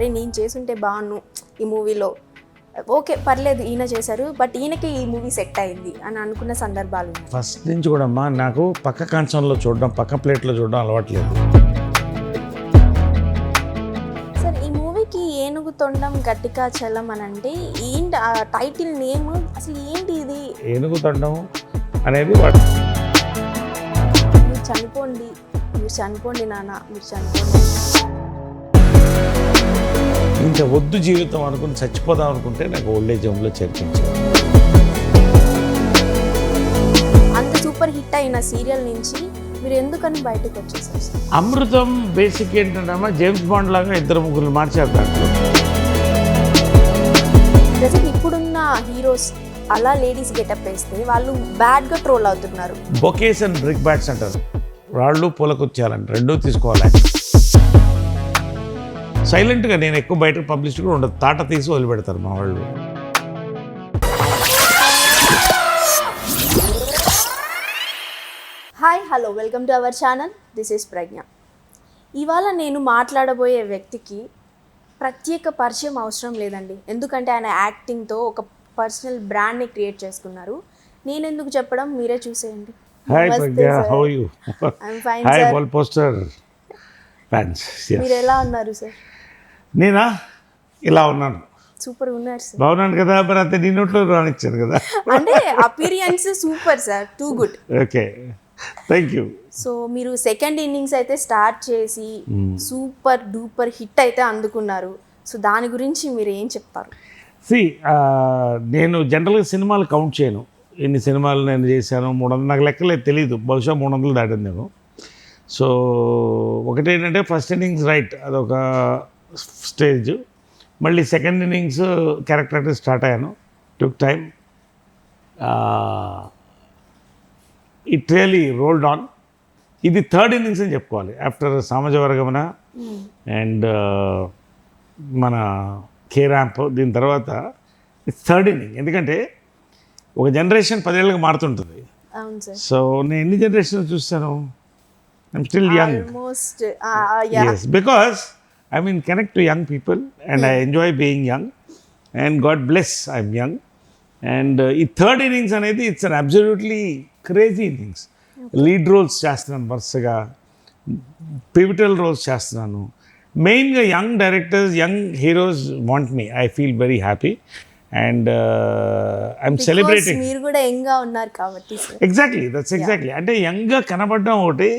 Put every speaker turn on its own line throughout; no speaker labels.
అరే నేను చేసుంటే బాగున్ను ఈ మూవీలో, ఓకే పర్లేదు ఈయన చేశారు బట్ ఈయనకి ఈ మూవీ సెట్ అయింది అని అనుకున్న సందర్భాలు ఉన్నాయి?
ఫస్ట్ నుంచి కూడా అమ్మా నాకు పక్క కంచంలో చూడడం, పక్క ప్లేట్లో చూడడం అలవాట్లేదు.
సార్ ఈ మూవీకి ఏనుగు తొండం గట్టిగా చలం అని అంటే ఏంటి ఆ టైటిల్ నేమ్, అసలు ఏంటి ఇది?
ఏనుగు తొండం అనేది వాడు
మీరు చనిపోండి, మీరు చనిపోండి నాన్న, మీరు చనిపోండి.
ఇంకా వద్దు జీవితం అనుకుని చచ్చిపోదాం అనుకుంటే నాకు ఓల్డేజ్ హోమ్లో చేర్పించారు.
అంత సూపర్ హిట్ అయిన సీరియల్ నుంచి మీరు ఎందుకని బయటకు వచ్చేసారు సార్?
అమృతం బేసిక్ ఏంటంటే జేమ్స్ బాండ్ లాగా ఇద్దరు ముగ్గురు మార్చారు దాంట్లో.
ప్రజెంట్ ఇప్పుడున్న హీరోస్ అలా లేడీస్ గెటప్ వేస్తే వాళ్ళు బ్యాడ్గా ట్రోల్ అవుతున్నారు.
బొకేస్ అండ్ బ్రిక్ బ్యాట్స్ అంటారు, రాళ్ళు పూలకొచ్చాలంట, రెండూ తీసుకోవాలి. సైలెంట్గా నేను ఎక్కువ బయట పబ్లిసిటీ కూడా ఉండదు, తాట తీసి వదిలిపెడతారు మా వాళ్ళు.
Hi hello welcome to our channel, this is Pragna. ఇవాళ నేను మాట్లాడబోయే వ్యక్తికి ప్రత్యేక పరిచయం అవసరం లేదండి, ఎందుకంటే ఆయన యాక్టింగ్తో ఒక పర్సనల్ బ్రాండ్ని క్రియేట్ చేసుకున్నారు. నేను ఎందుకు చెప్పడం, మీరే చూసేయండి.
Hi Pragna, how are you?
I'm fine
hi
sir.
Wall poster fans.
మీరు ఎలా ఉన్నారు సార్?
నేనా ఇలా ఉన్నాను,
సూపర్ ఉన్నారు సార్.
బాగున్నాను కదా, మరి అంతే నీ నోట్లో రానిచ్చాను కదా.
అంటే appearance super sir, too good.
Okay, thank you.
So మీరు సెకండ్ ఇన్నింగ్స్ అయితే స్టార్ట్ చేసి సూపర్ డూపర్ హిట్ అయితే అందుకున్నారు. సో దాని గురించి మీరు ఏం చెప్తారు?
నేను జనరల్గా సినిమాలు కౌంట్ చేయను, ఎన్ని సినిమాలు నేను చేశాను. 300 నాకు లెక్కలేదు, తెలీదు, బహుశా 300 దాటాను నేను. సో ఒకటేంటంటే ఫస్ట్ ఇన్నింగ్స్ రైట్, అదొక స్టేజ్. మళ్ళీ second innings character artist start అయ్యాను, took time. It really rolled on. ఇది థర్డ్ ఇన్నింగ్స్ అని చెప్పుకోవాలి, ఆఫ్టర్ సామాజ వర్గమన అండ్ మన కే ర్యాంప్. దీని తర్వాత థర్డ్ ఇన్నింగ్, ఎందుకంటే ఒక జనరేషన్ 10 ఏళ్ళకి మారుతుంటుంది.
అవును సార్.
సో నేను ఎన్ని జనరేషన్ చూస్తాను, I'm still young.
Almost
Yes, because I mean connect to young people and I enjoy being young and God bless I'm young. And ఈ థర్డ్ ఇన్నింగ్స్ అనేది it's an absolutely crazy innings. Lead roles చేస్తున్నాను వరుసగా, pivotal roles చేస్తున్నాను. మెయిన్గా young directors, young heroes want me, I feel very happy and I'm celebrating.
మీరు కూడా యంగ్గా ఉన్నారు కాబట్టి సార్.
Exactly, that's exactly. అంటే యంగ్గా కనబడడం ఒకటి,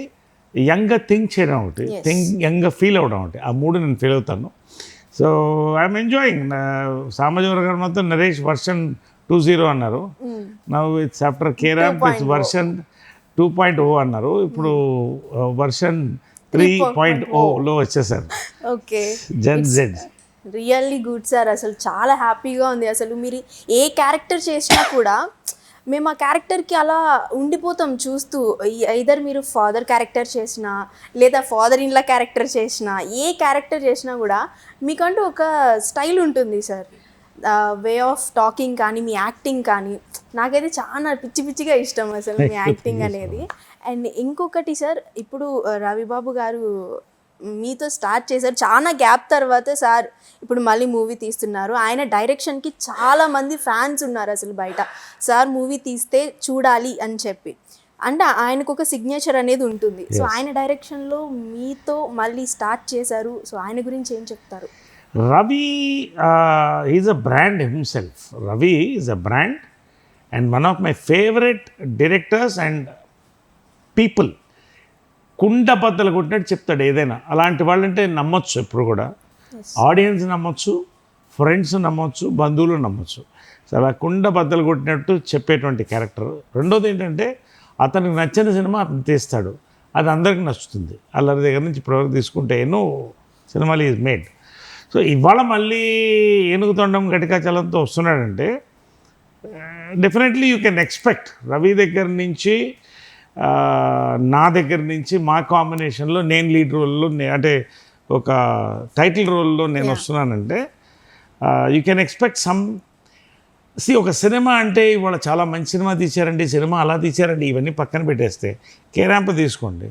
యంగ్గా థింక్ చేయడం ఒకటి, యంగ్గా ఫీల్ అవ్వడం ఒకటి, ఆ మూడు నేను ఫీల్ అవుతాను. So I'm enjoying. సామాజ వర్గం మొత్తం నరేష్ వర్షన్ 2.0 అన్నారు, now it's after K ramp it's version 2.0 అన్నారు, ఇప్పుడు వర్షన్ 3.0లో వచ్చేసారు.
ఓకే,
జెన్ జెడ్.
Really good sir. అసలు చాలా హ్యాపీగా ఉంది. అసలు మీరు ఏ క్యారెక్టర్ చేసినా కూడా మేము ఆ క్యారెక్టర్కి అలా ఉండిపోతాం చూస్తూ. ఐదర్ మీరు ఫాదర్ క్యారెక్టర్ చేసినా లేదా ఫాదర్ ఇన్లా క్యారెక్టర్ చేసినా, ఏ క్యారెక్టర్ చేసినా కూడా మీకంటూ ఒక స్టైల్ ఉంటుంది సార్. వే ఆఫ్ టాకింగ్ కానీ మీ యాక్టింగ్ కానీ నాకైతే చాలా పిచ్చి పిచ్చిగా ఇష్టం అసలు మీ యాక్టింగ్ అనేది. అండ్ ఇంకొకటి సార్, ఇప్పుడు రవిబాబు గారు మీతో స్టార్ట్ చేశారు, చాలా గ్యాప్ తర్వాత సార్ ఇప్పుడు మళ్ళీ మూవీ తీస్తున్నారు. ఆయన డైరెక్షన్కి చాలామంది ఫ్యాన్స్ ఉన్నారు అసలు బయట, సార్ మూవీ తీస్తే చూడాలి అని చెప్పి. అంటే ఆయనకు ఒక సిగ్నేచర్ అనేది ఉంటుంది. సో ఆయన డైరెక్షన్లో మీతో మళ్ళీ స్టార్ట్ చేశారు. సో ఆయన గురించి ఏం చెప్తారు?
Ravi is a brand himself. Ravi is a brand and one of my favorite directors and people. కుండ బద్దలు కొట్టినట్టు చెప్తాడు ఏదైనా. అలాంటి వాళ్ళంటే నమ్మొచ్చు, ఎప్పుడు కూడా ఆడియన్స్ నమ్మొచ్చు, ఫ్రెండ్స్ నమ్మొచ్చు, బంధువులు నమ్మొచ్చు. సో అలా కుండ బద్దలు కొట్టినట్టు చెప్పేటువంటి క్యారెక్టర్. రెండోది ఏంటంటే అతనికి నచ్చిన సినిమా అతను తీస్తాడు, అది అందరికీ నచ్చుతుంది. అల్లరి దగ్గర నుంచి ఇప్పటివరకు తీసుకుంటే ఎన్నో సినిమాలు ఈజ్ మేడ్. సో ఇవాళ మళ్ళీ ఏనుగు తొండం గట్టిగా చలంతో వస్తున్నాడంటే definitely you can expect Ravi దగ్గర నుంచి, నా దగ్గర నుంచి, మా కాంబినేషన్లో నేను లీడ్ రోల్లో, అంటే ఒక టైటిల్ రోల్లో నేను వస్తున్నానంటే యూ కెన్ ఎక్స్పెక్ట్ సమ్. ఒక సినిమా అంటే ఇవాళ చాలా మంచి సినిమా తీశారండి, సినిమా అలా తీశారండి, ఇవన్నీ పక్కన పెట్టేస్తే కే ర్యాంప్ తీసుకోండి.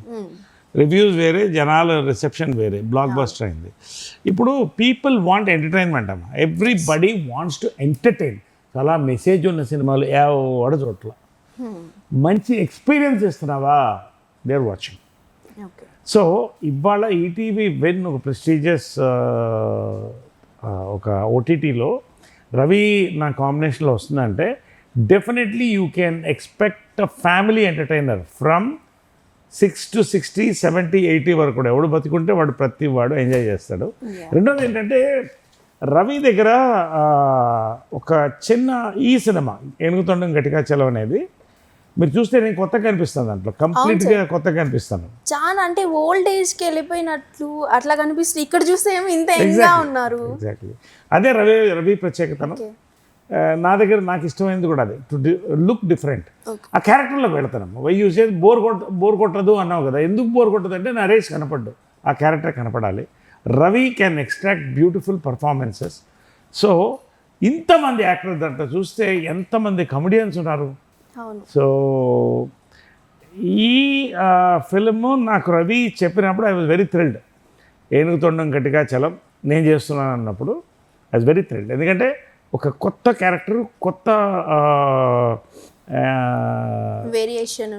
రివ్యూస్ వేరే, జనాల రిసెప్షన్ వేరే, బ్లాక్ బస్టర్ అయింది. ఇప్పుడు పీపుల్ వాంట్ ఎంటర్టైన్మెంట్ అమ్మ, ఎవ్రీబడి వాంట్స్ టు ఎంటర్టైన్. చాలా మెసేజ్ ఉన్న సినిమాలు ఎవడ చోట్ల మంచి ఎక్స్పీరియన్స్ ఇస్తున్నావా, they are watching.
Okay.
So ఇవాళ ఈటీవీ వెన్ ఒక ప్రెస్టీజియస్ ఒక ఓటీటీలో రవి నా కాంబినేషన్లో వస్తుందంటే definitely you can expect a family entertainer from 6 to 60, 70, 80 వరకు కూడా ఎవడు బతికుంటే వాడు ప్రతి వాడు ఎంజాయ్ చేస్తాడు. రెండోది ఏంటంటే రవి దగ్గర ఒక చిన్న ఈ సినిమా ఏనుగుతొండం గట్టిగా చలం అనేది మీరు చూస్తే నేను కొత్తగా కనిపిస్తాను, దాంట్లో కంప్లీట్గా కొత్తగా కనిపిస్తాను.
చాలా అంటే ఓల్డ్ ఏజ్కి వెళ్ళిపోయినట్లు అట్లా కనిపిస్తుంది. ఇక్కడ చూస్తే ఏమో ఇంత యంగ్గా ఉన్నారు.
ఎగ్జాక్ట్లీ అదే రవి ప్రత్యేకతనం. నా దగ్గర నాకు ఇష్టమైనది కూడా అదే, టు లుక్ డిఫరెంట్. ఆ క్యారెక్టర్లోకి వెళ్తాను. వై యూజ్ బోర్ కొట్టదు అన్నావు కదా, ఎందుకు బోర్ కొట్టదు అంటే నరేష్ కనపడ్డు, ఆ క్యారెక్టర్ కనపడాలి. Ravi can extract beautiful performances. So ఇంతమంది యాక్టర్స్ దాంట్లో చూస్తే ఎంతమంది కమెడియన్స్ ఉన్నారు. సో ఈ ఫిల్మ్ నాకు రవి చెప్పినప్పుడు I was very thrilled. Enugutondam గట్టిగా చలం నేను చేస్తున్నాను అన్నప్పుడు ఐ వాజ్ వెరీ థ్రిల్డ్. ఎందుకంటే ఒక కొత్త క్యారెక్టర్, కొత్త వేరియేషన్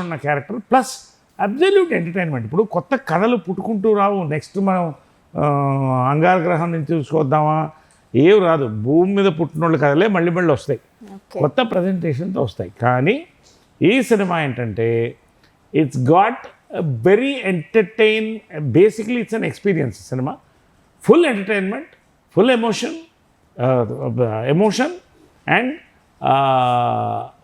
ఉన్న క్యారెక్టర్, ప్లస్ అబ్జల్యూట్ ఎంటర్టైన్మెంట్. ఇప్పుడు కొత్త కథలు పుట్టుకుంటూ రావు. నెక్స్ట్ మనం అంగార గ్రహం నుంచి చూసుకొద్దామా, ఏవి రాదు. భూమి మీద పుట్టినోళ్ళు కథలే మళ్ళీ వస్తాయి, కొత్త ప్రజెంటేషన్తో వస్తాయి. కానీ ఈ సినిమా ఏంటంటే it's got very entertain. Basically it's an experience సినిమా. Full entertainment, full emotion and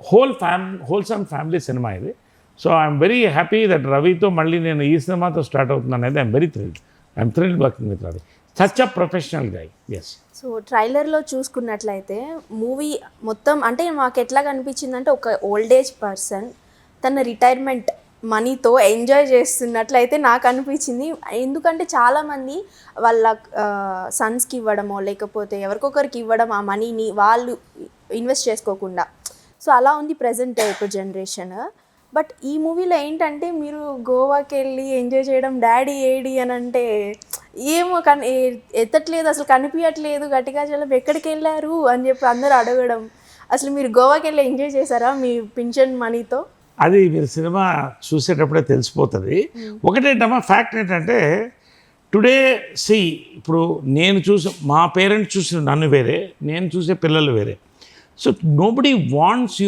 wholesome family సినిమా ఇది. So I'm very happy that రవితో మళ్ళీ నేను ఈ సినిమాతో స్టార్ట్ అవుతున్నాను అనేది I'm very thrilled. I'm thrilled working with Ravi, such a professional guy. Yes.
So ట్రైలర్లో చూసుకున్నట్లయితే మూవీ మొత్తం అంటే మాకు ఎట్లా కనిపించిందంటే ఒక ఓల్డ్ ఏజ్ పర్సన్ తన రిటైర్మెంట్ మనీతో ఎంజాయ్ చేస్తున్నట్లయితే నాకు అనిపించింది. ఎందుకంటే చాలామంది వాళ్ళ సన్స్కి ఇవ్వడమో లేకపోతే ఎవరికొకరికి ఇవ్వడం ఆ మనీని వాళ్ళు ఇన్వెస్ట్ చేసుకోకుండా. సో అలా ఉంది ప్రజెంట్ ఇప్పుడు జనరేషన్. బట్ ఈ మూవీలో ఏంటంటే మీరు గోవాకి వెళ్ళి ఎంజాయ్ చేయడం, డాడీ ఏడి అని అంటే ఏమో ఎత్తట్లేదు, అసలు కనిపించట్లేదు, గట్టిగా చలం ఎక్కడికి వెళ్ళారు అని చెప్పి అందరూ అడగడం. అసలు మీరు గోవాకి వెళ్ళి ఎంజాయ్ చేశారా మీ పింఛన్ మనీతో?
అది మీరు సినిమా చూసేటప్పుడే తెలిసిపోతుంది. ఒకటేంటమ్మా ఫ్యాక్ట్ ఏంటంటే టుడే ఇప్పుడు నేను మా పేరెంట్స్ చూసిన నన్ను వేరే, నేను చూసే పిల్లలు వేరే. So nobody wants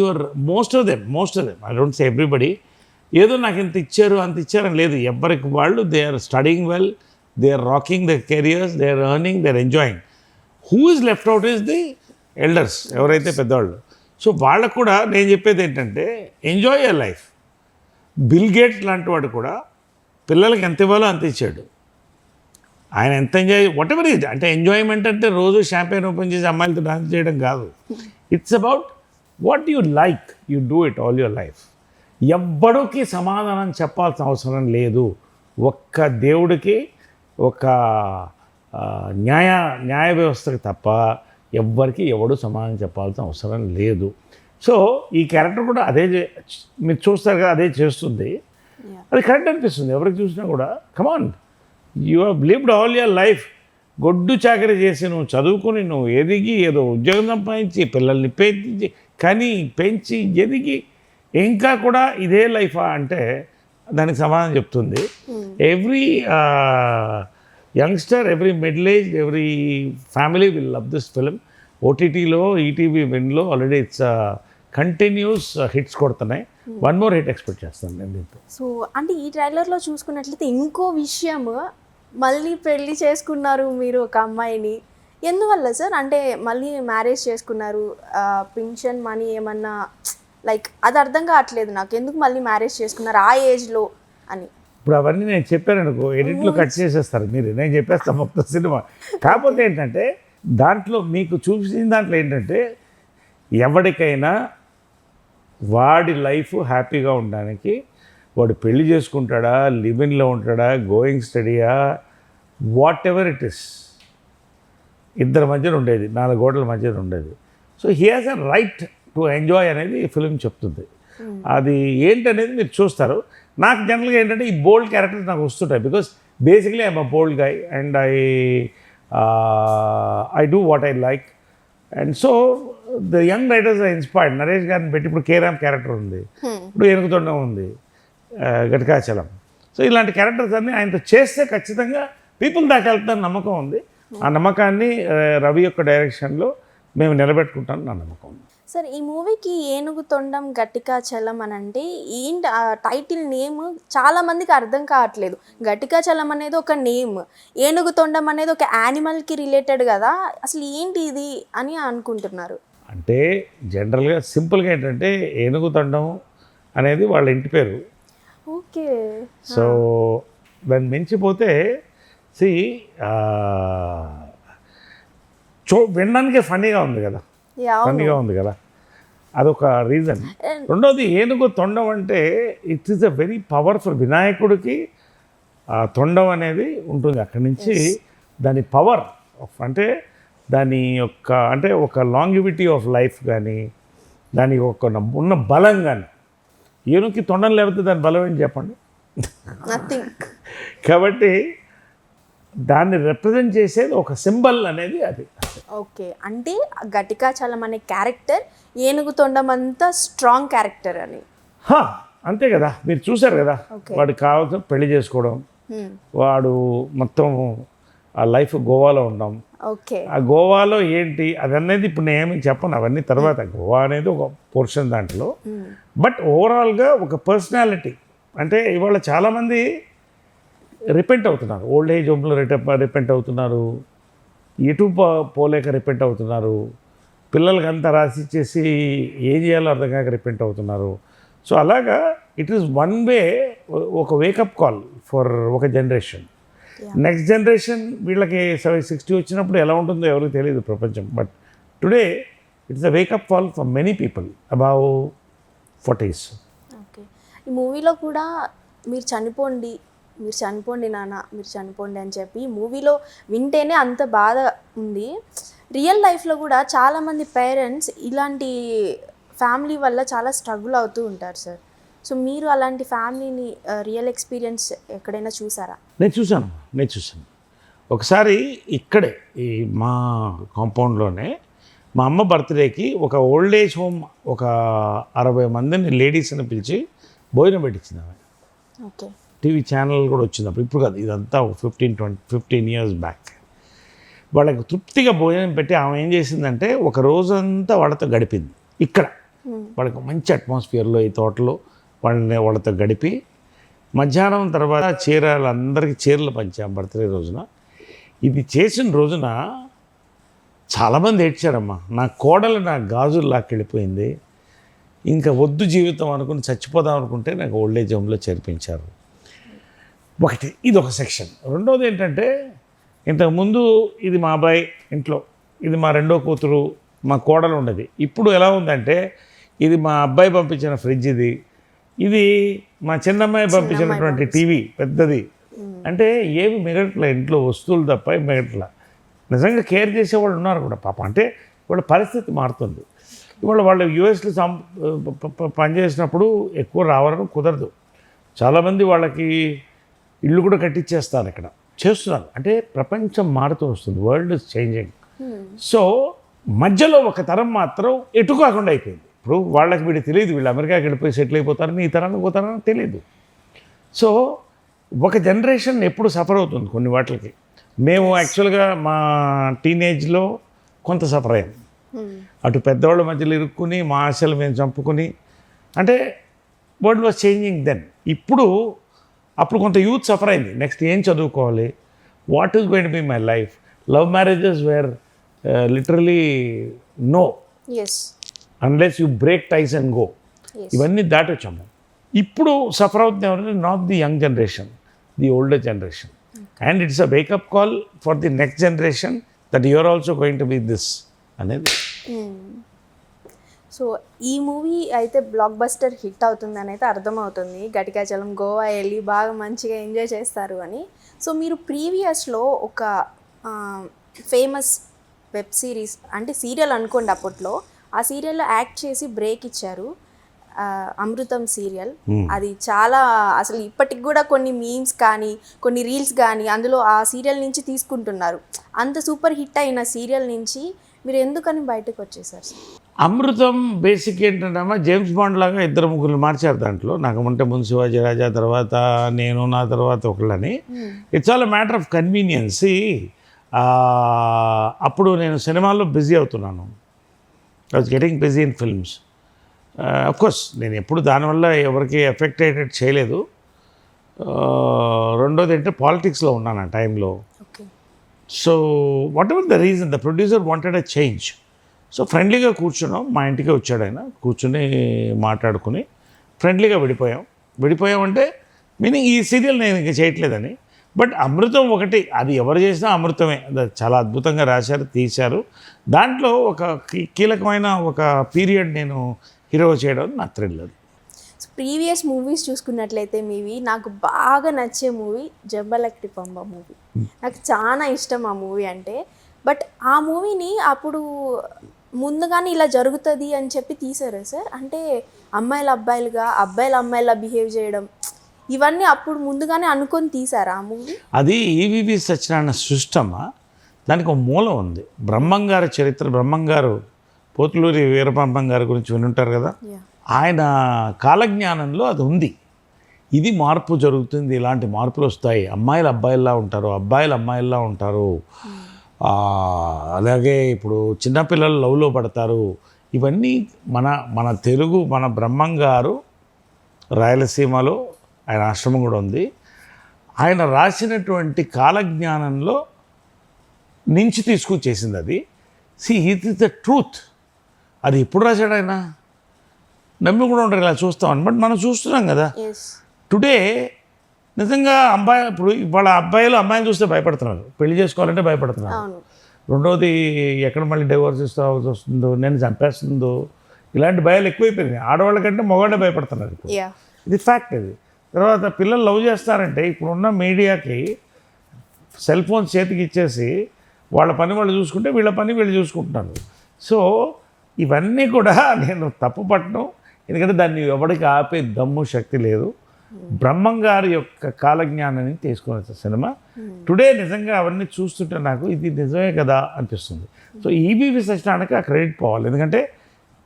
most of them I don't say everybody ఏదో నాకు ఇంత ఇచ్చారు అంత ఇచ్చారని లేదు. ఎవరికి వాళ్ళు they are studying well, they are rocking the careers, they are earning, they are enjoying. Who is left out is the elders, ఎవరైతే పెద్దవాళ్ళు. సో వాళ్ళకు కూడా నేను చెప్పేది ఏంటంటే enjoy your life. Bill Gates లాంటి వాడు కూడా పిల్లలకి ఎంత ఇవ్వాలో అంత ఇచ్చాడు. ఆయన ఎంత ఎంజాయ్ వాట్ ఎవర్ ఈజ్ అంటే ఎంజాయ్మెంట్ అంటే రోజు షాంపెయిన్ ఓపెన్ చేసి అమ్మాయిలతో డాన్స్ చేయడం కాదు. It's about what you like, you do it all your life. ఎవ్వడికి సమాధానం చెప్పాల్సిన అవసరం లేదు. ఒక్క దేవుడికి, ఒక న్యాయ వ్యవస్థకి తప్ప ఎవ్వరికి ఎవడు సమాధానం చెప్పాల్సిన అవసరం లేదు. సో ఈ క్యారెక్టర్ కూడా అదే మీరు చూస్తారు కదా, అదే చేస్తుంది. అది కరెక్ట్ అనిపిస్తుంది ఎవరికి చూసినా కూడా. Come on, you have lived all your life. గొడ్డు చాకరీ చేసి నువ్వు చదువుకుని నువ్వు ఎదిగి ఏదో ఉద్యోగం సంపాదించి పిల్లల్ని పెంచి కానీ పెంచి ఎదిగి ఇంకా కూడా ఇదే లైఫా అంటే దానికి సమాధానం చెప్తుంది. Every youngster, every middle age, every family will love this film. ఓటీటీలో ఈటీవీ విన్లో ఆల్రెడీ ఇట్స్ కంటిన్యూస్ హిట్స్ కొడుతున్నాయి. వన్ మోర్ హిట్ ఎక్స్పెక్ట్ చేస్తాను నేను దీంతో.
సో అంటే ఈ ట్రైలర్లో చూసుకున్నట్లయితే ఇంకో విషయం, మళ్ళీ పెళ్ళి చేసుకున్నారు మీరు ఒక అమ్మాయిని. ఎందువల్ల సార్? అంటే మళ్ళీ మ్యారేజ్ చేసుకున్నారు, పింఛన్ మనీ ఏమన్నా లైక్ అది అర్థం కావట్లేదు నాకు. ఎందుకు మళ్ళీ మ్యారేజ్ చేసుకున్నారు ఆ ఏజ్లో అని?
ఇప్పుడు అవన్నీ నేను చెప్పాను అనుకో, ఎడిట్లో కట్ చేసేస్తారు మీరు, నేను చెప్పేస్తాను మొత్తం సినిమా. కాకపోతే ఏంటంటే దాంట్లో మీకు చూపించిన దాంట్లో ఏంటంటే ఎవరికైనా వాడి లైఫ్ హ్యాపీగా ఉండడానికి వాడు పెళ్లి చేసుకుంటాడా, లివిన్లో ఉంటాడా, గోయింగ్ స్టడీయా, వాట్ ఎవర్ ఇట్ ఇస్, ఇద్దరి మధ్యన ఉండేది, 4 గోడల మధ్యన ఉండేది. So he has a right to enjoy అనేది ఈ ఫిలిం చెప్తుంది. అది ఏంటనేది మీరు చూస్తారు. నాకు జనరల్గా ఏంటంటే ఈ బోల్డ్ క్యారెక్టర్స్ నాకు వస్తుంటాయి, because basically I'm a bold guy and I do what I like. And so the young writers are inspired. Naresh గారిని పెట్టి ఇప్పుడు కేరామ్ క్యారెక్టర్ ఉంది, ఇప్పుడు ఏనుగుతొండం ఉంది, ఘటకాచలం. సో ఇలాంటి క్యారెక్టర్స్ అన్నీ ఆయనతో చేస్తే ఖచ్చితంగా పీపుల్ దాకా వెళ్తారని నమ్మకం ఉంది. ఆ నమ్మకాన్ని రవి యొక్క డైరెక్షన్లో మేము నిలబెట్టుకుంటామని నా నమ్మకం ఉంది.
సార్, ఈ మూవీకి ఏనుగు తొండం ఘటికాచలం అని అంటే ఏంటి ఆ టైటిల్ నేమ్ చాలా మందికి అర్థం కావట్లేదు. ఘటికాచలం అనేది ఒక నేమ్, ఏనుగు తొండం అనేది ఒక యానిమల్కి రిలేటెడ్ కదా, అసలు ఏంటి ఇది అని అనుకుంటున్నారు.
అంటే జనరల్గా సింపుల్గా ఏంటంటే ఏనుగుతొండం అనేది వాళ్ళ ఇంటి పేరు.
ఓకే.
సో దాన్ని మించిపోతే సి వినడానికే ఫన్నీగా ఉంది కదా, ఫన్నీగా ఉంది కదా, అదొక రీజన్. రెండోది ఏనుగు తొండం అంటే it is a very powerful. వినాయకుడికి ఆ తొండం అనేది ఉంటుంది. అక్కడి నుంచి దాని పవర్ అంటే దాని యొక్క అంటే ఒక లాంగివిటీ ఆఫ్ లైఫ్ కానీ దానికి ఒక ఉన్న బలం కానీ, ఏనుగుకి తొండం లేకపోతే దాని బలం ఏంటి చెప్పండి.
నథింగ్.
కాబట్టి దాన్ని రిప్రజెంట్ చేసేది ఒక సింబల్ అనేది అది.
ఓకే, అంటే ఘటికాచలం అనే క్యారెక్టర్ ఏనుగు తొండం అంతా స్ట్రాంగ్ క్యారెక్టర్ అని.
అంతే కదా, మీరు చూసారు కదా, వాడికి కావాల్సిన పెళ్లి చేసుకోవడం, వాడు మొత్తం ఆ లైఫ్ గోవాలో ఉండడం.
ఓకే,
ఆ గోవాలో ఏంటి అదనేది ఇప్పుడు నేనేమి చెప్పను, అవన్నీ తర్వాత. గోవా అనేది ఒక పోర్షన్ దాంట్లో. బట్ ఓవరాల్గా ఒక పర్సనాలిటీ. అంటే ఇవాళ చాలామంది రిపెంట్ అవుతున్నారు, ఓల్డ్ ఏజ్ హోమ్లో రిపెంట్ అవుతున్నారు, ఎటు పోలేక రిపెంట్ అవుతున్నారు, పిల్లలకి అంతా రాసిచ్చేసి ఏం చేయాలో అర్థం కాక రిపెంట్ అవుతున్నారు. సో అలాగా ఇట్ ఈస్ వన్ వే, ఒక వేకప్ కాల్ ఫర్ ఒక జనరేషన్. నెక్స్ట్ జనరేషన్ వీళ్ళకి 60 వచ్చినప్పుడు ఎలా ఉంటుందో ఎవరికి తెలియదు ప్రపంచం. But today it's a wake up call for many people above 40s.
Okay, ఈ మూవీలో కూడా మీరు చనిపోండి నాన్న, మీరు చనిపోండి అని చెప్పి మూవీలో వింటేనే అంత బాధ ఉంది. రియల్ లైఫ్లో కూడా చాలామంది పేరెంట్స్ ఇలాంటి ఫ్యామిలీ వల్ల చాలా స్ట్రగుల్ అవుతూ ఉంటారు సార్. సో మీరు అలాంటి ఫ్యామిలీని రియల్ ఎక్స్పీరియన్స్ ఎక్కడైనా చూసారా?
నేను చూశాను. ఒకసారి ఇక్కడే ఈ మా కాంపౌండ్లోనే మా అమ్మ బర్త్డేకి ఒక ఓల్డ్ ఏజ్ హోమ్ ఒక 60 మందిని లేడీస్ని పిలిచి భోజనం పెట్టించింది ఆమె.
ఓకే,
టీవీ ఛానల్ కూడా వచ్చింది అప్పుడు, ఇప్పుడు కాదు, ఇదంతా ఒక 15 years బ్యాక్. వాళ్ళకి తృప్తిగా భోజనం పెట్టి ఆమె ఏం చేసిందంటే ఒక రోజంతా వాళ్ళతో గడిపింది. ఇక్కడ వాళ్ళకి మంచి అట్మాస్ఫియర్లో ఈ తోటలో వాళ్ళతో గడిపి మధ్యాహ్నం తర్వాత అందరికీ చీరలు పంచాం బర్త్డే రోజున. ఇది చేసిన రోజున చాలామంది ఏడ్చారమ్మా. నా కోడలు నా గాజులు లాక్కెళ్ళిపోయింది, ఇంకా వద్దు జీవితం అనుకుని చచ్చిపోదాం అనుకుంటే నాకు ఓల్డ్ ఏజ్ హోమ్లో చేర్పించారు. ఒకటి ఇది ఒక సెక్షన్. రెండోది ఏంటంటే ఇంతకుముందు ఇది మా అబ్బాయి ఇంట్లో, ఇది మా రెండో కూతురు, మా కోడలు ఉండేది. ఇప్పుడు ఎలా ఉందంటే ఇది మా అబ్బాయి పంపించిన ఫ్రిడ్జ్, ఇది మా చిన్నమ్మాయి పంపించినటువంటి టీవీ పెద్దది. అంటే ఏమి మిగట్ల ఇంట్లో వస్తువులు తప్ప మిగట్ల. నిజంగా కేర్ చేసేవాళ్ళు ఉన్నారు కూడా పాపం. అంటే వాళ్ళ పరిస్థితి మారుతుంది. ఇవాళ వాళ్ళు యూఎస్లో పనిచేసినప్పుడు ఎక్కువ రావడం కుదరదు. చాలామంది వాళ్ళకి ఇల్లు కూడా కట్టించేస్తారు, ఇక్కడ చేస్తున్నారు. అంటే ప్రపంచం మారుతూ వస్తుంది, వరల్డ్ ఇస్ చేంజింగ్. సో మధ్యలో ఒక తరం మాత్రం ఎటు కాకుండా అయిపోయింది. ఇప్పుడు వాళ్ళకి వీడు తెలియదు, వీళ్ళు అమెరికాకి వెళ్ళిపోయి సెటిల్ అయిపోతారని, ఈ తరానికి పోతారని తెలియదు. సో ఒక జనరేషన్ ఎప్పుడు సఫర్ అవుతుంది కొన్ని వాటికి. మేము యాక్చువల్గా మా టీనేజ్లో కొంత సఫర్ అయ్యాం. అటు పెద్దవాళ్ళ మధ్యలో ఇరుక్కుని మా ఆశలు మేము చంపుకుని, అంటే వరల్డ్ వాజ్ చేంజింగ్ దెన్. అప్పుడు కొంత యూత్ సఫర్ అయింది. నెక్స్ట్ ఏం చదువుకోవాలి, what is going to be my life. Love marriages were literally no, unless you break ties and go. ఇవన్నీ దాటొచ్చాము. ఇప్పుడు సఫర్ అవుతుంది ఎవరంటే not the young generation, the older generation. And it's a wake up call for the next generation that you're also going to be this అనేది.
So ఈ movie అయితే blockbuster hit అవుతుందని అయితే అర్థమవుతుంది. ఘటికాచలం గోవా వెళ్ళి బాగా మంచిగా ఎంజాయ్ చేస్తారు అని. సో మీరు ప్రీవియస్లో ఒక ఫేమస్ వెబ్ సిరీస్ అంటే సీరియల్ అనుకోండి, అప్పట్లో ఆ సీరియల్లో యాక్ట్ చేసి బ్రేక్ ఇచ్చారు. అమృతం సీరియల్ అది చాలా అసలు ఇప్పటికి కూడా కొన్ని మీమ్స్ కానీ కొన్ని రీల్స్ కానీ అందులో ఆ సీరియల్ నుంచి తీసుకుంటున్నారు. అంత సూపర్ హిట్ అయిన సీరియల్ నుంచి మీరు ఎందుకని బయటకు వచ్చేసారు సార్?
అమృతం బేసిక్ ఏంటంటే జేమ్స్ బాండ్ లాగా ఇద్దరు ముగ్గురు మార్చారు దాంట్లో. నాకంటే ముందు శివాజీ రాజా, తర్వాత నేను, నా తర్వాత ఒకళ్ళని. It's all matter of convenience. అప్పుడు నేను సినిమాల్లో బిజీ అవుతున్నాను. I was getting busy in films. Course నేను ఎప్పుడు దానివల్ల ఎవరికి ఎఫెక్ట్ అయ్యేటట్టు చేయలేదు. రెండోది అంటే పాలిటిక్స్లో ఉన్నాను ఆ టైంలో. So what ever the reason, the producer wanted a change. So ఫ్రెండ్లీగా కూర్చున్నాం, మా ఇంటికే వచ్చాడు ఆయన, కూర్చుని మాట్లాడుకుని ఫ్రెండ్లీగా విడిపోయామంటే మీనింగ్ ఈ సీరియల్ నేను ఇంక చేయట్లేదని. బట్ అమృతం ఒకటి, అది ఎవరు చేసినా అమృతమే. అది చాలా అద్భుతంగా రాశారు, తీశారు. దాంట్లో ఒక కీలకమైన ఒక పీరియడ్ నేను హీరో చేయడం నా థ్రిల్. అది
ప్రీవియస్ మూవీస్ చూసుకున్నట్లయితే మీవి నాకు బాగా నచ్చే మూవీ జంబలకడి పంబ మూవీ. నాకు చాలా ఇష్టం ఆ మూవీ అంటే. బట్ ఆ మూవీని అప్పుడు ముందుగానే ఇలా జరుగుతుంది అని చెప్పి తీసారా సార్? అంటే అమ్మాయిలు అబ్బాయిలుగా, అబ్బాయిలు అమ్మాయిలా బిహేవ్ చేయడం, ఇవన్నీ అప్పుడు ముందుగానే అనుకొని తీసారా ఆ మూవీ?
అది ఈవీవి సత్యనారాయణ సృష్టమా, దానికి ఒక మూలం ఉంది. బ్రహ్మంగారి చరిత్ర, బ్రహ్మంగారు పోతులూరి వీరబ్రహ్మం గారి గురించి వినుంటారు కదా, ఆయన కాలజ్ఞానంలో అది ఉంది. ఇది మార్పు జరుగుతుంది, ఇలాంటి మార్పులు వస్తాయి, అమ్మాయిలు అబ్బాయిల్లా ఉంటారు, అబ్బాయిలు అమ్మాయిల్లా ఉంటారు, అలాగే ఇప్పుడు చిన్నపిల్లలు లవ్లో పడతారు. ఇవన్నీ మన తెలుగు, మన బ్రహ్మంగారు రాయలసీమలో ఆయన ఆశ్రమం కూడా ఉంది. ఆయన రాసినటువంటి కాలజ్ఞానంలో నుంచి తీసుకొచ్చేసింది అది. It is the truth. అది ఎప్పుడు రాశాడు ఆయన? నమ్మి కూడా ఉంటారు, ఇలా చూస్తామని. బట్ మనం చూస్తున్నాం కదా టుడే. నిజంగా అబ్బాయి ఇప్పుడు ఇవాళ అబ్బాయిలు అమ్మాయిని చూస్తే భయపడుతున్నారు, పెళ్లి చేసుకోవాలంటే భయపడుతున్నారు. రెండోది ఎక్కడ మళ్ళీ డైవర్స్ ఇస్తాల్సి వస్తుందో, నేను చంపేస్తుందో, ఇలాంటి భయాలు ఎక్కువైపోయినాయి. ఆడవాళ్ళ కంటే మగవాళ్ళే భయపడుతున్నారు ఇప్పుడు. ఇది ఫ్యాక్ట్. ఇది తర్వాత పిల్లలు లవ్ చేస్తారంటే ఇప్పుడున్న మీడియాకి సెల్ ఫోన్ చేతికి ఇచ్చేసి వాళ్ళ పని వాళ్ళు చూసుకుంటే వీళ్ళ పని వీళ్ళు చూసుకుంటున్నారు. సో ఇవన్నీ కూడా నేను తప్పు పట్టను, ఎందుకంటే దాన్ని ఎవరికి ఆపే దమ్ము శక్తి లేదు. బ్రహ్మంగారి యొక్క కాలజ్ఞానాన్ని తీసుకున్న సినిమా టుడే నిజంగా అవన్నీ చూస్తుంటే నాకు ఇది నిజమే కదా అనిపిస్తుంది. సో ఈవీవి సత్యనారాయణకి ఆ క్రెడిట్ పోవాలి, ఎందుకంటే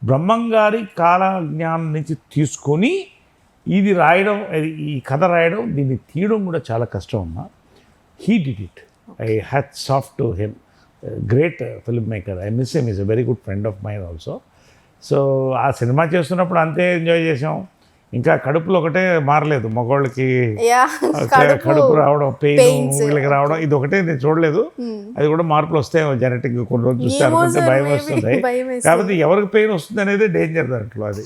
బ్రహ్మంగారి కాలజ్ఞానం నుంచి తీసుకొని ఇది రాయడం, ఈ కథ రాయడం, దీన్ని తీయడం కూడా చాలా కష్టం అమ్మా. He did it. I hats off to him. Great filmmaker. I miss him. Is a very good friend of mine also. So ఆ సినిమా చేస్తున్నప్పుడు అంతే ఎంజాయ్ చేసాం. ఇంకా కడుపులో ఒకటే మారలేదు, మగవాళ్ళకి కడుపు రావడం, పెయిన్ వీళ్ళకి రావడం, ఇది ఒకటే నేను చూడలేదు. అది కూడా మార్పులు వస్తాయి జెనెటిక్, కొన్ని రోజులు చూస్తే అనుకుంటే భయం వస్తుంది. కాకపోతే ఎవరికి పెయిన్ వస్తుంది అనేది డేంజర్ దాంట్లో. అది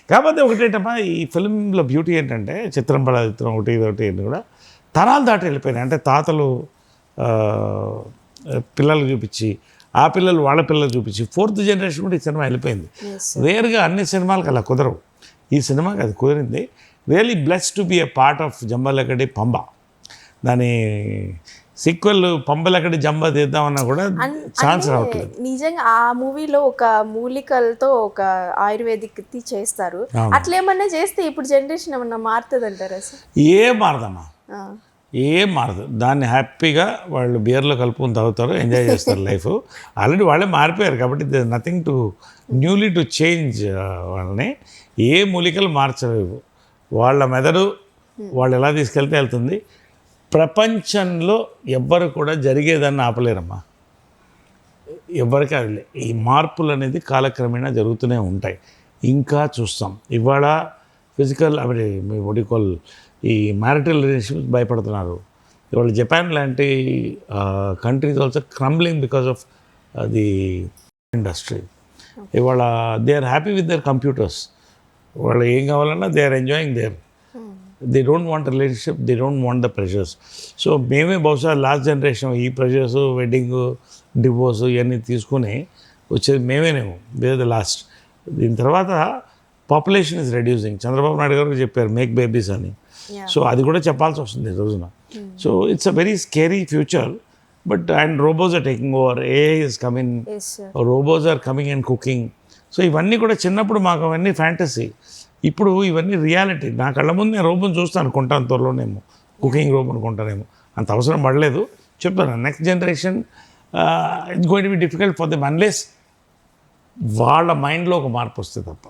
కాకపోతే ఒకటేటమ్మా ఈ ఫిల్మ్లో బ్యూటీ ఏంటంటే, చిత్రం పడ చిత్రం ఒకటి ఇదొకటి కూడా తరాలు దాటి వెళ్ళిపోయినాయి. అంటే తాతలు పిల్లలు చూపించి, ఆ పిల్లలు వాళ్ళ పిల్లలు చూపించి, 4th జనరేషన్ కూడా ఈ సినిమా వెళ్ళిపోయింది. రేర్గా అన్ని సినిమాలకు అలా కుదరవు, ఈ సినిమాకి అది కుదిరింది. Really blessed to be a part of Jambalakadi Pamba. దాని సీక్వెల్ పంబలకడి జంబ తీద్దామన్నా కూడా ఛాన్స్ రావట్లేదు.
నిజంగా ఆ మూవీలో ఒక మూలికలతో ఒక ఆయుర్వేదిక్ చేస్తారు, అట్లేమన్నా చేస్తే ఇప్పుడు జనరేషన్ ఏమన్నా మారుతుంది అంటారా సార్?
ఏం మారదమ్మా, ఏం మారదు. దాన్ని హ్యాపీగా వాళ్ళు బియర్లో కలుపుకొని తాగుతారు, ఎంజాయ్ చేస్తారు లైఫ్. ఆల్రెడీ వాళ్ళే మారిపోయారు కాబట్టి they nothing to newly to change వాళ్ళని. ఏ మూలికలు మార్చలేవు. వాళ్ళ మెదడు వాళ్ళు ఎలా తీసుకెళ్తే వెళ్తుంది. ప్రపంచంలో ఎవ్వరు కూడా జరిగేదాన్ని ఆపలేరమ్మా, ఎవ్వరికి అది. ఈ మార్పులు అనేది కాలక్రమేణా జరుగుతూనే ఉంటాయి, ఇంకా చూస్తాం. ఇవాళ ఫిజికల్ ఒడికోల్ ఈ మ్యారిటల్ రిలేషన్స్ భయపడుతున్నారు. ఇవాళ జపాన్ లాంటి countries also crumbling because of the industry. ఇవాళ they are happy with their computers. వాళ్ళు ఏం కావాలన్నా they are enjoying there. They don't want relationship, they don't want the pressures. So మేమే బహుశా లాస్ట్ జనరేషన్ ఈ ప్రెషర్స్, వెడ్డింగ్, డివోర్స్ ఇవన్నీ తీసుకుని వచ్చేది మేమేనేమో. They the last. దీని తర్వాత population is reducing. Chandrababu Naidu garu చెప్పారు మేక్ బేబీస్ అని. సో అది కూడా చెప్పాల్సి వస్తుంది ఈ రోజున. So it's a very scary future. But and robots are taking over, AI is coming, robots are coming and cooking. So ఇవన్నీ కూడా చిన్నప్పుడు మాకు అవన్నీ ఫ్యాంటసీ, ఇప్పుడు ఇవన్నీ రియాలిటీ. నా కళ్ళ ముందు నేను రోబోని చూస్తాను, అనుకుంటాను త్వరలోనేమో కుకింగ్ రోబో అనుకుంటానేమో, అంత అవసరం పడలేదు చెప్తాను. Next generation it's going to be difficult for them unless వాళ్ళ మైండ్లో ఒక మార్పు వస్తే తప్ప.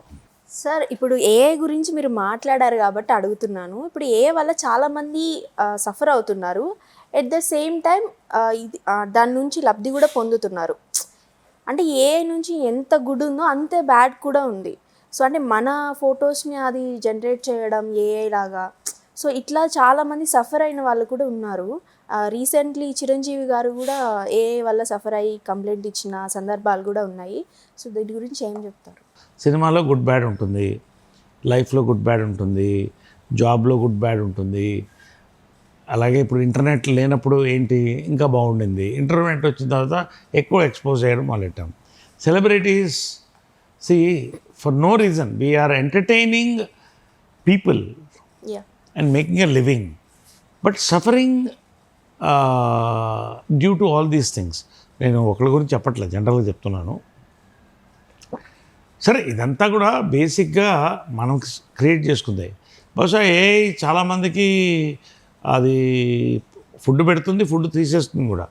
సార్ ఇప్పుడు ఏఐ గురించి మీరు మాట్లాడారు కాబట్టి అడుగుతున్నాను. ఇప్పుడు ఏఐ వల్ల చాలామంది సఫర్ అవుతున్నారు, ఎట్ ద సేమ్ టైం ఇది దాని నుంచి లబ్ధి కూడా పొందుతున్నారు. అంటే ఏఐ నుంచి ఎంత గుడ్ ఉందో అంతే బ్యాడ్ కూడా ఉంది. సో అంటే మన ఫొటోస్ని అది జనరేట్ చేయడం ఏఐ లాగా, సో ఇట్లా చాలామంది సఫర్ అయిన వాళ్ళు కూడా ఉన్నారు. రీసెంట్లీ చిరంజీవి గారు కూడా ఏఐ వల్ల సఫర్ అయ్యి కంప్లైంట్ ఇచ్చిన సందర్భాలు కూడా ఉన్నాయి. సో దీని గురించి ఏం చెప్తారు?
సినిమాలో గుడ్ బ్యాడ్ ఉంటుంది, లైఫ్లో గుడ్ బ్యాడ్ ఉంటుంది, జాబ్లో గుడ్ బ్యాడ్ ఉంటుంది. అలాగే ఇప్పుడు ఇంటర్నెట్ లేనప్పుడు ఏంటి ఇంకా బాగుండింది, ఇంటర్నెట్ వచ్చిన తర్వాత ఎక్కువ ఎక్స్పోజ్ చేయడం మొదలెట్టాం. Celebrities see for no reason we're entertaining people
yeah
and making a living, but suffering due to all these things. నేను ఒకళ్ళ గురించి చెప్పట్లేదు, జనరల్గా చెప్తున్నాను. సరే ఇదంతా కూడా బేసిక్గా మనం క్రియేట్ చేసుకుంది. బహుశా ఏఐ చాలామందికి అది ఫుడ్ పెడుతుంది, ఫుడ్ తీసేస్తుంది కూడా.